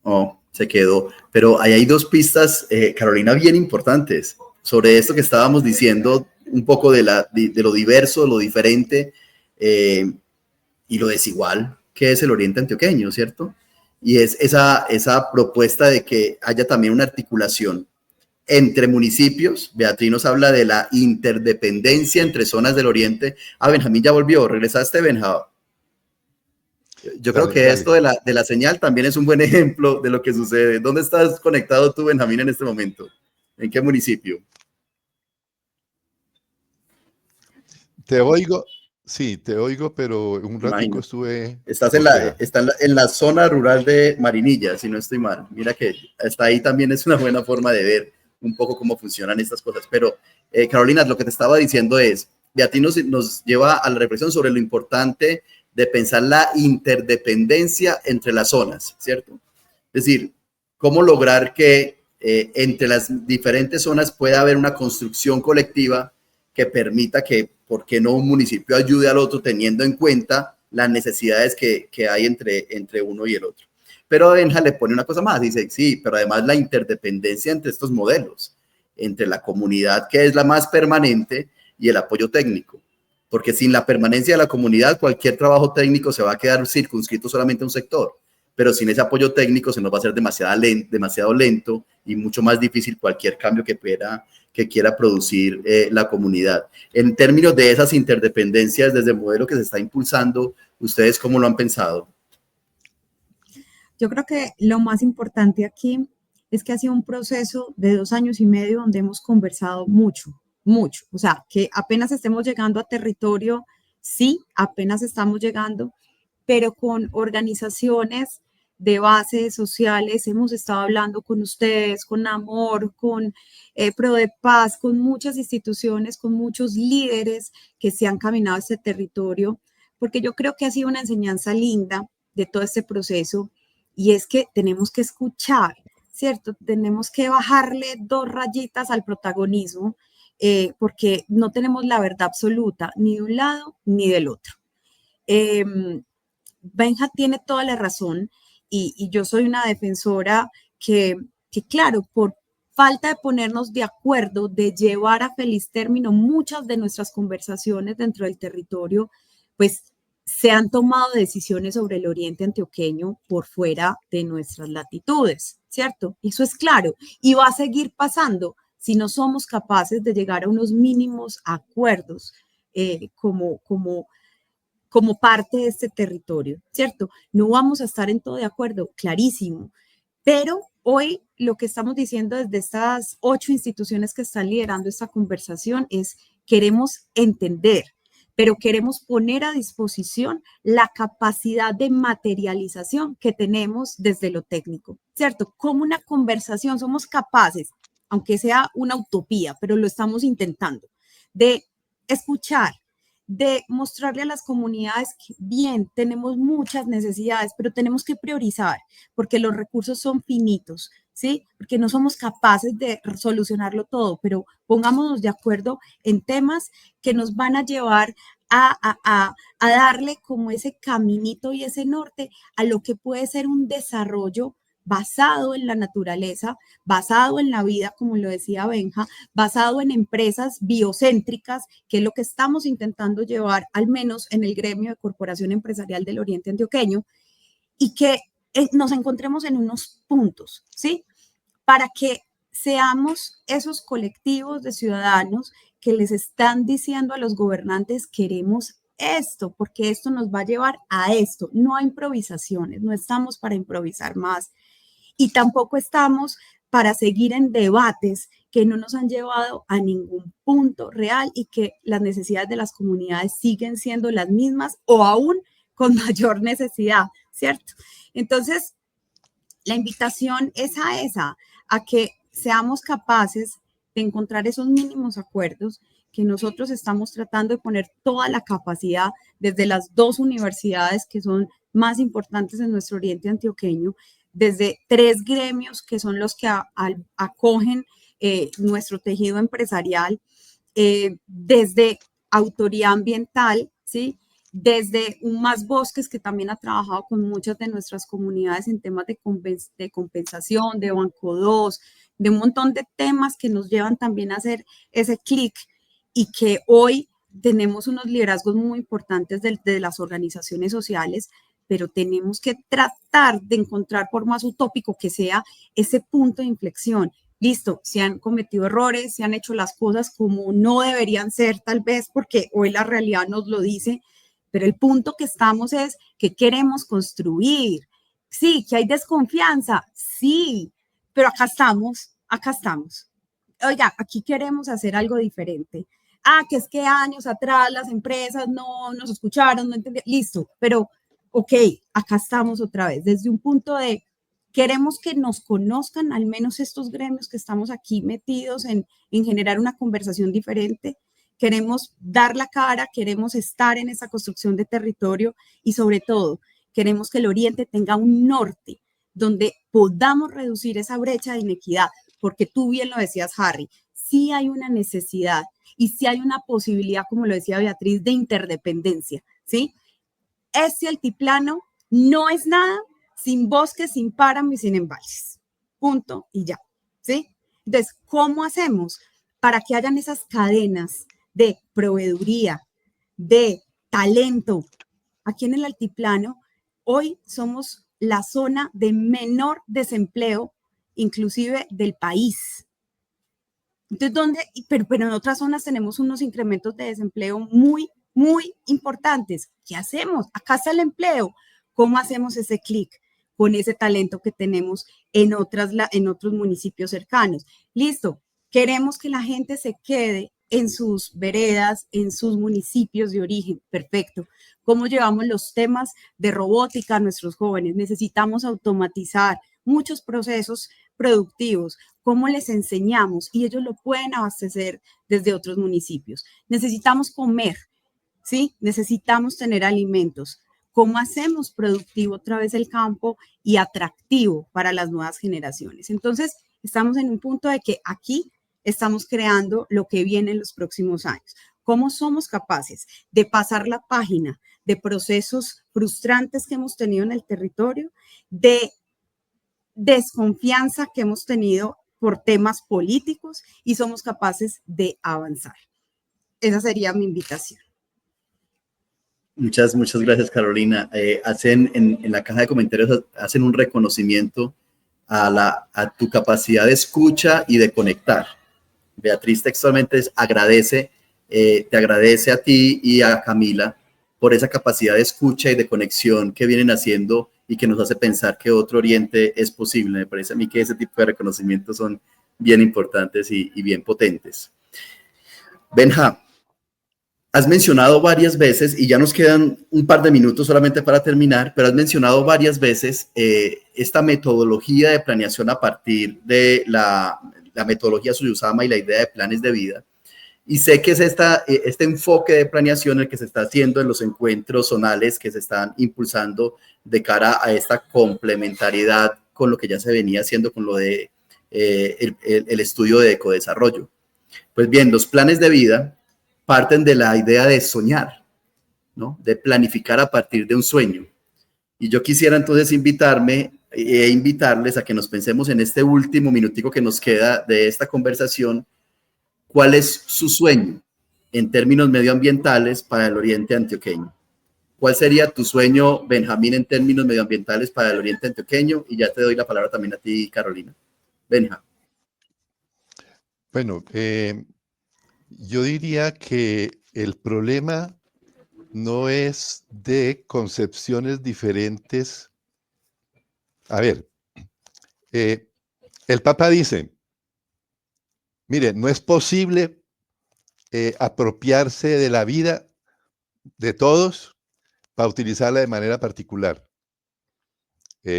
Speaker 2: Oh, se quedó. Pero ahí hay dos pistas, Carolina, bien importantes sobre esto que estábamos diciendo, un poco de lo diverso, lo diferente y lo desigual que es el Oriente Antioqueño, ¿cierto? Y es esa propuesta de que haya también una articulación entre municipios. Beatriz nos habla de la interdependencia entre zonas del Oriente. Ah, Benjamín ya volvió. ¿Regresaste, Benjamín? Yo creo
Speaker 3: dale,
Speaker 2: que
Speaker 3: dale.
Speaker 2: esto de la señal también es un buen ejemplo de lo que sucede. ¿Dónde estás conectado tú, Benjamín, en este momento? ¿En qué municipio?
Speaker 3: Te oigo, sí, te oigo, pero un ratico
Speaker 2: Imagino.
Speaker 3: estuve
Speaker 2: Estás
Speaker 3: por fuera.
Speaker 2: en la zona rural de Marinilla, si no estoy mal. Mira que hasta ahí también es una buena forma de ver un poco cómo funcionan estas cosas. Pero, Carolina, lo que te estaba diciendo es, Beatriz nos lleva a la reflexión sobre lo importante de pensar la interdependencia entre las zonas, ¿cierto? Es decir, cómo lograr que entre las diferentes zonas pueda haber una construcción colectiva que permita que, ¿por qué no un municipio ayude al otro teniendo en cuenta las necesidades que hay entre uno y el otro? Pero Benja le pone una cosa más, dice, sí, pero además la interdependencia entre estos modelos, entre la comunidad que es la más permanente y el apoyo técnico. Porque sin la permanencia de la comunidad, cualquier trabajo técnico se va a quedar circunscrito solamente a un sector. Pero sin ese apoyo técnico se nos va a hacer demasiado lento y mucho más difícil cualquier cambio que quiera producir la comunidad. En términos de esas interdependencias, desde el modelo que se está impulsando, ¿ustedes cómo lo han pensado?
Speaker 4: Yo creo que lo más importante aquí es que ha sido un proceso de 2 años y medio donde hemos conversado mucho, mucho. O sea, que apenas estemos llegando a territorio, sí, apenas estamos llegando, pero con organizaciones de bases sociales, hemos estado hablando con ustedes, con Amor, con ProDePaz, con muchas instituciones, con muchos líderes que se han caminado a este territorio, porque yo creo que ha sido una enseñanza linda de todo este proceso, y es que tenemos que escuchar, ¿cierto? Tenemos que bajarle 2 rayitas al protagonismo, porque no tenemos la verdad absoluta ni de un lado ni del otro. Benja tiene toda la razón, y yo soy una defensora que, claro, por falta de ponernos de acuerdo, de llevar a feliz término muchas de nuestras conversaciones dentro del territorio, pues se han tomado decisiones sobre el Oriente Antioqueño por fuera de nuestras latitudes, ¿cierto? Eso es claro, y va a seguir pasando si no somos capaces de llegar a unos mínimos acuerdos como parte de este territorio, ¿cierto? No vamos a estar en todo de acuerdo, clarísimo, pero hoy lo que estamos diciendo desde estas 8 instituciones que están liderando esta conversación es: queremos entender, pero queremos poner a disposición la capacidad de materialización que tenemos desde lo técnico, ¿cierto? Como una conversación somos capaces, aunque sea una utopía, pero lo estamos intentando, de escuchar, de mostrarle a las comunidades que, bien, tenemos muchas necesidades, pero tenemos que priorizar porque los recursos son finitos, ¿sí? Porque no somos capaces de solucionarlo todo, pero pongámonos de acuerdo en temas que nos van a llevar a darle como ese caminito y ese norte a lo que puede ser un desarrollo basado en la naturaleza, basado en la vida, como lo decía Benja, basado en empresas biocéntricas, que es lo que estamos intentando llevar, al menos en el gremio de Corporación Empresarial del Oriente Antioqueño, y que nos encontremos en unos puntos, ¿sí? Para que seamos esos colectivos de ciudadanos que les están diciendo a los gobernantes, queremos esto, porque esto nos va a llevar a esto. No hay improvisaciones, no estamos para improvisar más y tampoco estamos para seguir en debates que no nos han llevado a ningún punto real y que las necesidades de las comunidades siguen siendo las mismas o aún con mayor necesidad, ¿cierto? Entonces, la invitación es a esa, a que seamos capaces de encontrar esos mínimos acuerdos que nosotros estamos tratando de poner toda la capacidad desde las dos universidades que son más importantes en nuestro oriente antioqueño, desde 3 gremios que son los que acogen nuestro tejido empresarial, desde autoridad ambiental, ¿sí? Desde un Más Bosques, que también ha trabajado con muchas de nuestras comunidades en temas de compensación, de Banco 2, de un montón de temas que nos llevan también a hacer ese clic y que hoy tenemos unos liderazgos muy importantes de las organizaciones sociales, pero tenemos que tratar de encontrar, por más utópico que sea, ese punto de inflexión. Listo, se han cometido errores, se han hecho las cosas como no deberían ser tal vez, porque hoy la realidad nos lo dice, pero el punto que estamos es que queremos construir. Sí, que hay desconfianza, sí, pero acá estamos, acá estamos. Oiga, aquí queremos hacer algo diferente. Que es que años atrás las empresas no nos escucharon, no entendieron, listo, pero ok, acá estamos otra vez, desde un punto de queremos que nos conozcan, al menos estos gremios que estamos aquí metidos en generar una conversación diferente. Queremos dar la cara, queremos estar en esa construcción de territorio y sobre todo queremos que el Oriente tenga un norte donde podamos reducir esa brecha de inequidad, porque tú bien lo decías, Harry, sí hay una necesidad y sí hay una posibilidad, como lo decía Beatriz, de interdependencia, ¿sí? Este altiplano no es nada sin bosques, sin páramo y sin embalses. Punto y ya, ¿sí? Entonces, ¿cómo hacemos para que hayan esas cadenas de proveeduría, de talento? Aquí en el altiplano, hoy somos la zona de menor desempleo, inclusive del país. Entonces, ¿dónde? Pero en otras zonas tenemos unos incrementos de desempleo muy importantes. ¿Qué hacemos? Acá está el empleo. ¿Cómo hacemos ese clic con ese talento que tenemos en otros municipios cercanos? Listo. Queremos que la gente se quede en sus veredas, en sus municipios de origen. Perfecto. ¿Cómo llevamos los temas de robótica a nuestros jóvenes? Necesitamos automatizar muchos procesos productivos. ¿Cómo les enseñamos? Y ellos lo pueden abastecer desde otros municipios. Necesitamos comer, ¿sí? Necesitamos tener alimentos. ¿Cómo hacemos productivo otra vez el campo y atractivo para las nuevas generaciones? Entonces, estamos en un punto de que aquí estamos creando lo que viene en los próximos años. ¿Cómo somos capaces de pasar la página de procesos frustrantes que hemos tenido en el territorio, de desconfianza que hemos tenido por temas políticos y somos capaces de avanzar? Esa sería mi invitación.
Speaker 2: Muchas gracias, Carolina. Hacen en la caja de comentarios, hacen un reconocimiento a tu capacidad de escucha y de conectar. Beatriz textualmente te agradece a ti y a Camila por esa capacidad de escucha y de conexión que vienen haciendo y que nos hace pensar que otro Oriente es posible. Me parece a mí que ese tipo de reconocimientos son bien importantes y bien potentes. Benja, has mencionado varias veces, y ya nos quedan un par de minutos solamente para terminar, pero has mencionado varias veces esta metodología de planeación a partir de la metodología Suyusama y la idea de planes de vida. Y sé que es este enfoque de planeación el que se está haciendo en los encuentros zonales que se están impulsando de cara a esta complementariedad con lo que ya se venía haciendo con lo de el estudio de ecodesarrollo. Pues bien, los planes de vida parten de la idea de soñar, ¿no? De planificar a partir de un sueño. Y yo quisiera entonces invitarles a que nos pensemos en este último minutico que nos queda de esta conversación. ¿Cuál es su sueño en términos medioambientales para el Oriente Antioqueño? ¿Cuál sería tu sueño, Benjamín, en términos medioambientales para el Oriente Antioqueño? Y ya te doy la palabra también a ti, Carolina. Benja.
Speaker 3: Bueno, yo diría que el problema no es de concepciones diferentes. A ver, el Papa dice, mire, no es posible apropiarse de la vida de todos para utilizarla de manera particular.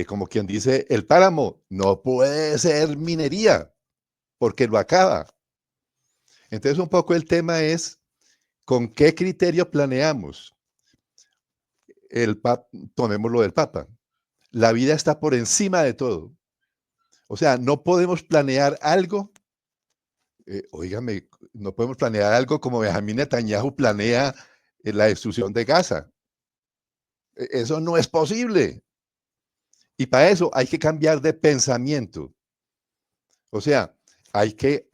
Speaker 3: Como quien dice, el páramo no puede ser minería porque lo acaba. Entonces, un poco el tema es con qué criterio planeamos. Tomemos lo del Papa. La vida está por encima de todo. O sea, no podemos planear algo. Óigame, no podemos planear algo como Benjamín Netanyahu planea la destrucción de Gaza. Eso no es posible. Y para eso hay que cambiar de pensamiento. O sea, hay que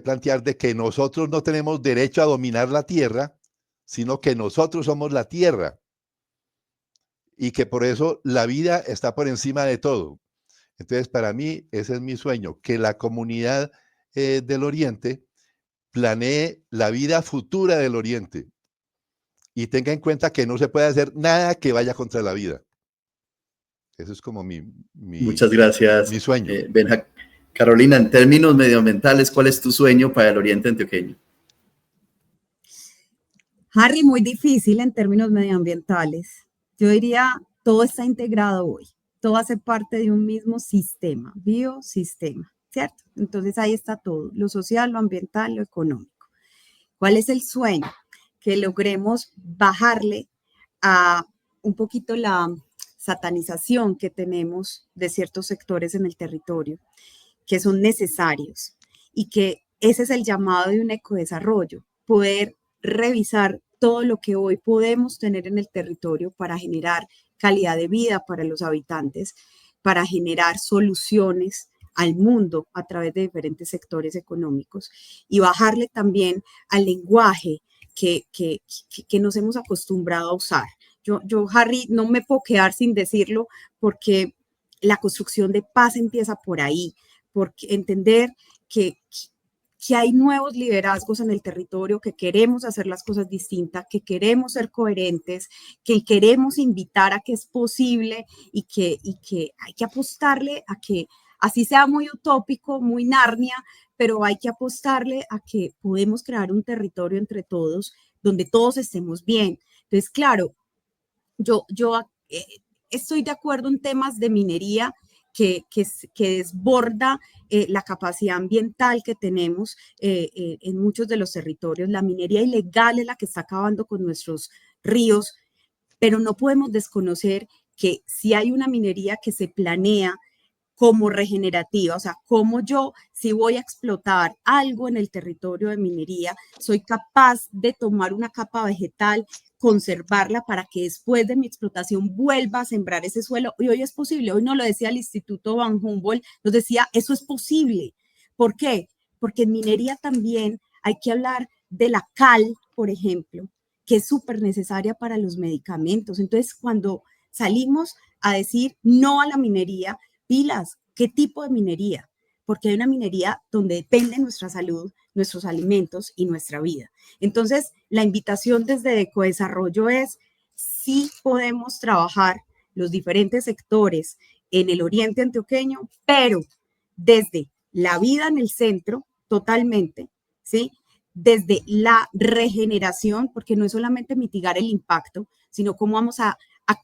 Speaker 3: plantear de que nosotros no tenemos derecho a dominar la tierra, sino que nosotros somos la tierra. Y que por eso la vida está por encima de todo. Entonces, para mí, ese es mi sueño, que la comunidad del Oriente planee la vida futura del Oriente y tenga en cuenta que no se puede hacer nada que vaya contra la vida. Eso es como
Speaker 2: Muchas gracias,
Speaker 3: mi sueño.
Speaker 2: Carolina, en términos medioambientales, ¿cuál es tu sueño para el Oriente Antioqueño?
Speaker 4: Harry, muy difícil en términos medioambientales. Yo diría, todo está integrado hoy, todo hace parte de un mismo sistema, biosistema, ¿cierto? Entonces ahí está todo, lo social, lo ambiental, lo económico. ¿Cuál es el sueño? Que logremos bajarle a un poquito la satanización que tenemos de ciertos sectores en el territorio, que son necesarios y que ese es el llamado de un ecodesarrollo, poder revisar todo lo que hoy podemos tener en el territorio para generar calidad de vida para los habitantes, para generar soluciones al mundo a través de diferentes sectores económicos y bajarle también al lenguaje que nos hemos acostumbrado a usar. Yo, Harry, no me puedo quedar sin decirlo porque la construcción de paz empieza por ahí, porque entender que hay nuevos liderazgos en el territorio, que queremos hacer las cosas distintas, que queremos ser coherentes, que queremos invitar a que es posible y que hay que apostarle a que, así sea muy utópico, muy Narnia, pero hay que apostarle a que podemos crear un territorio entre todos donde todos estemos bien. Entonces, claro, yo estoy de acuerdo en temas de minería que desborda la capacidad ambiental que tenemos en muchos de los territorios. La minería ilegal es la que está acabando con nuestros ríos, pero no podemos desconocer que si hay una minería que se planea como regenerativa, o sea, como yo, si voy a explotar algo en el territorio de minería, soy capaz de tomar una capa vegetal, conservarla para que después de mi explotación vuelva a sembrar ese suelo. Y hoy es posible, hoy nos lo decía el Instituto Van Humboldt, nos decía, eso es posible. ¿Por qué? Porque en minería también hay que hablar de la cal, por ejemplo, que es súper necesaria para los medicamentos. Entonces, cuando salimos a decir no a la minería, pilas, ¿qué tipo de minería? Porque hay una minería donde depende nuestra salud, nuestros alimentos y nuestra vida. Entonces, la invitación desde Ecodesarrollo es, sí podemos trabajar los diferentes sectores en el Oriente Antioqueño, pero desde la vida en el centro, totalmente, ¿sí? Desde la regeneración, porque no es solamente mitigar el impacto, sino cómo vamos a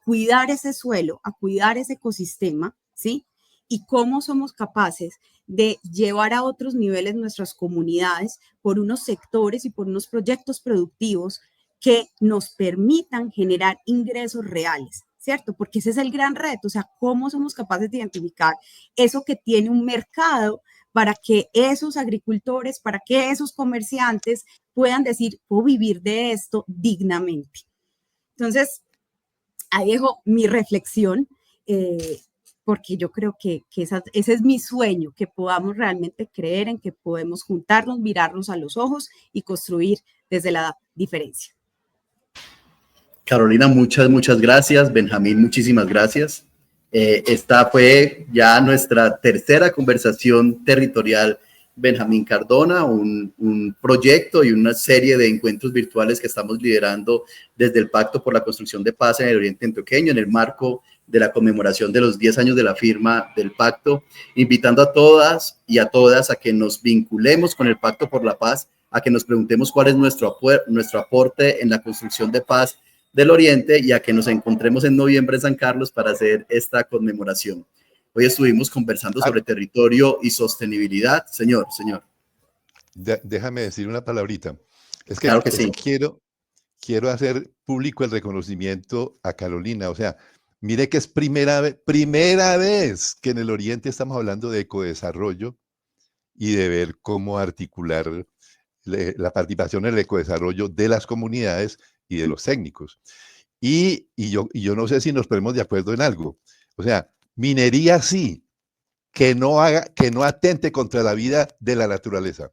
Speaker 4: cuidar ese suelo, a cuidar ese ecosistema, ¿sí? Y cómo somos capaces de llevar a otros niveles nuestras comunidades por unos sectores y por unos proyectos productivos que nos permitan generar ingresos reales, ¿cierto? Porque ese es el gran reto, o sea, cómo somos capaces de identificar eso que tiene un mercado para que esos agricultores, para que esos comerciantes puedan decir, puedo vivir de esto dignamente. Entonces, ahí dejo mi reflexión, porque yo creo que ese es mi sueño, que podamos realmente creer en que podemos juntarnos, mirarnos a los ojos y construir desde la diferencia.
Speaker 2: Carolina, muchas gracias. Benjamín, muchísimas gracias. Esta fue ya nuestra tercera conversación territorial Benjamín Cardona, un proyecto y una serie de encuentros virtuales que estamos liderando desde el Pacto por la Construcción de Paz en el Oriente Antioqueño, en el marco de la conmemoración de los 10 años de la firma del pacto, invitando a todas y a todas a que nos vinculemos con el Pacto por la Paz, a que nos preguntemos cuál es nuestro aporte en la construcción de paz del Oriente y a que nos encontremos en noviembre en San Carlos para hacer esta conmemoración. Hoy estuvimos conversando sobre territorio y sostenibilidad. Señor.
Speaker 3: Déjame decir una palabrita. Es que,
Speaker 2: Claro que sí.
Speaker 3: quiero hacer público el reconocimiento a Carolina. O sea, mire que es primera vez que en el Oriente estamos hablando de ecodesarrollo y de ver cómo articular la participación en el ecodesarrollo de las comunidades y de los técnicos. Y yo no sé si nos ponemos de acuerdo en algo. O sea, minería sí, que no atente contra la vida de la naturaleza.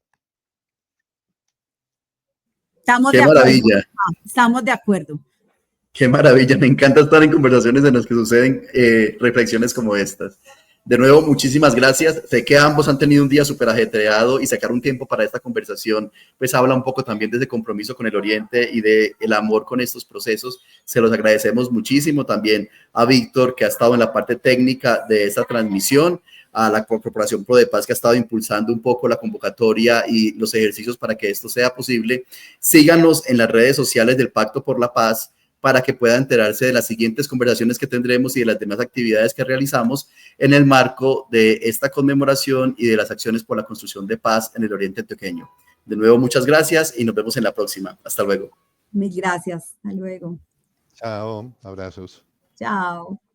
Speaker 4: Estamos
Speaker 2: Qué
Speaker 4: de acuerdo.
Speaker 2: maravilla.
Speaker 4: Estamos de acuerdo.
Speaker 2: Qué maravilla. Me encanta estar en conversaciones en las que suceden reflexiones como estas. De nuevo, muchísimas gracias. Sé que ambos han tenido un día súper ajetreado y sacar un tiempo para esta conversación, pues habla un poco también de ese compromiso con el Oriente y de el amor con estos procesos. Se los agradecemos muchísimo también a Víctor, que ha estado en la parte técnica de esta transmisión, a la Corporación Pro de Paz, que ha estado impulsando un poco la convocatoria y los ejercicios para que esto sea posible. Síganos en las redes sociales del Pacto por la Paz para que pueda enterarse de las siguientes conversaciones que tendremos y de las demás actividades que realizamos en el marco de esta conmemoración y de las acciones por la construcción de paz en el Oriente Antioqueño. De nuevo, muchas gracias y nos vemos en la próxima. Hasta luego.
Speaker 4: Mil gracias. Hasta luego.
Speaker 3: Chao, abrazos.
Speaker 4: Chao.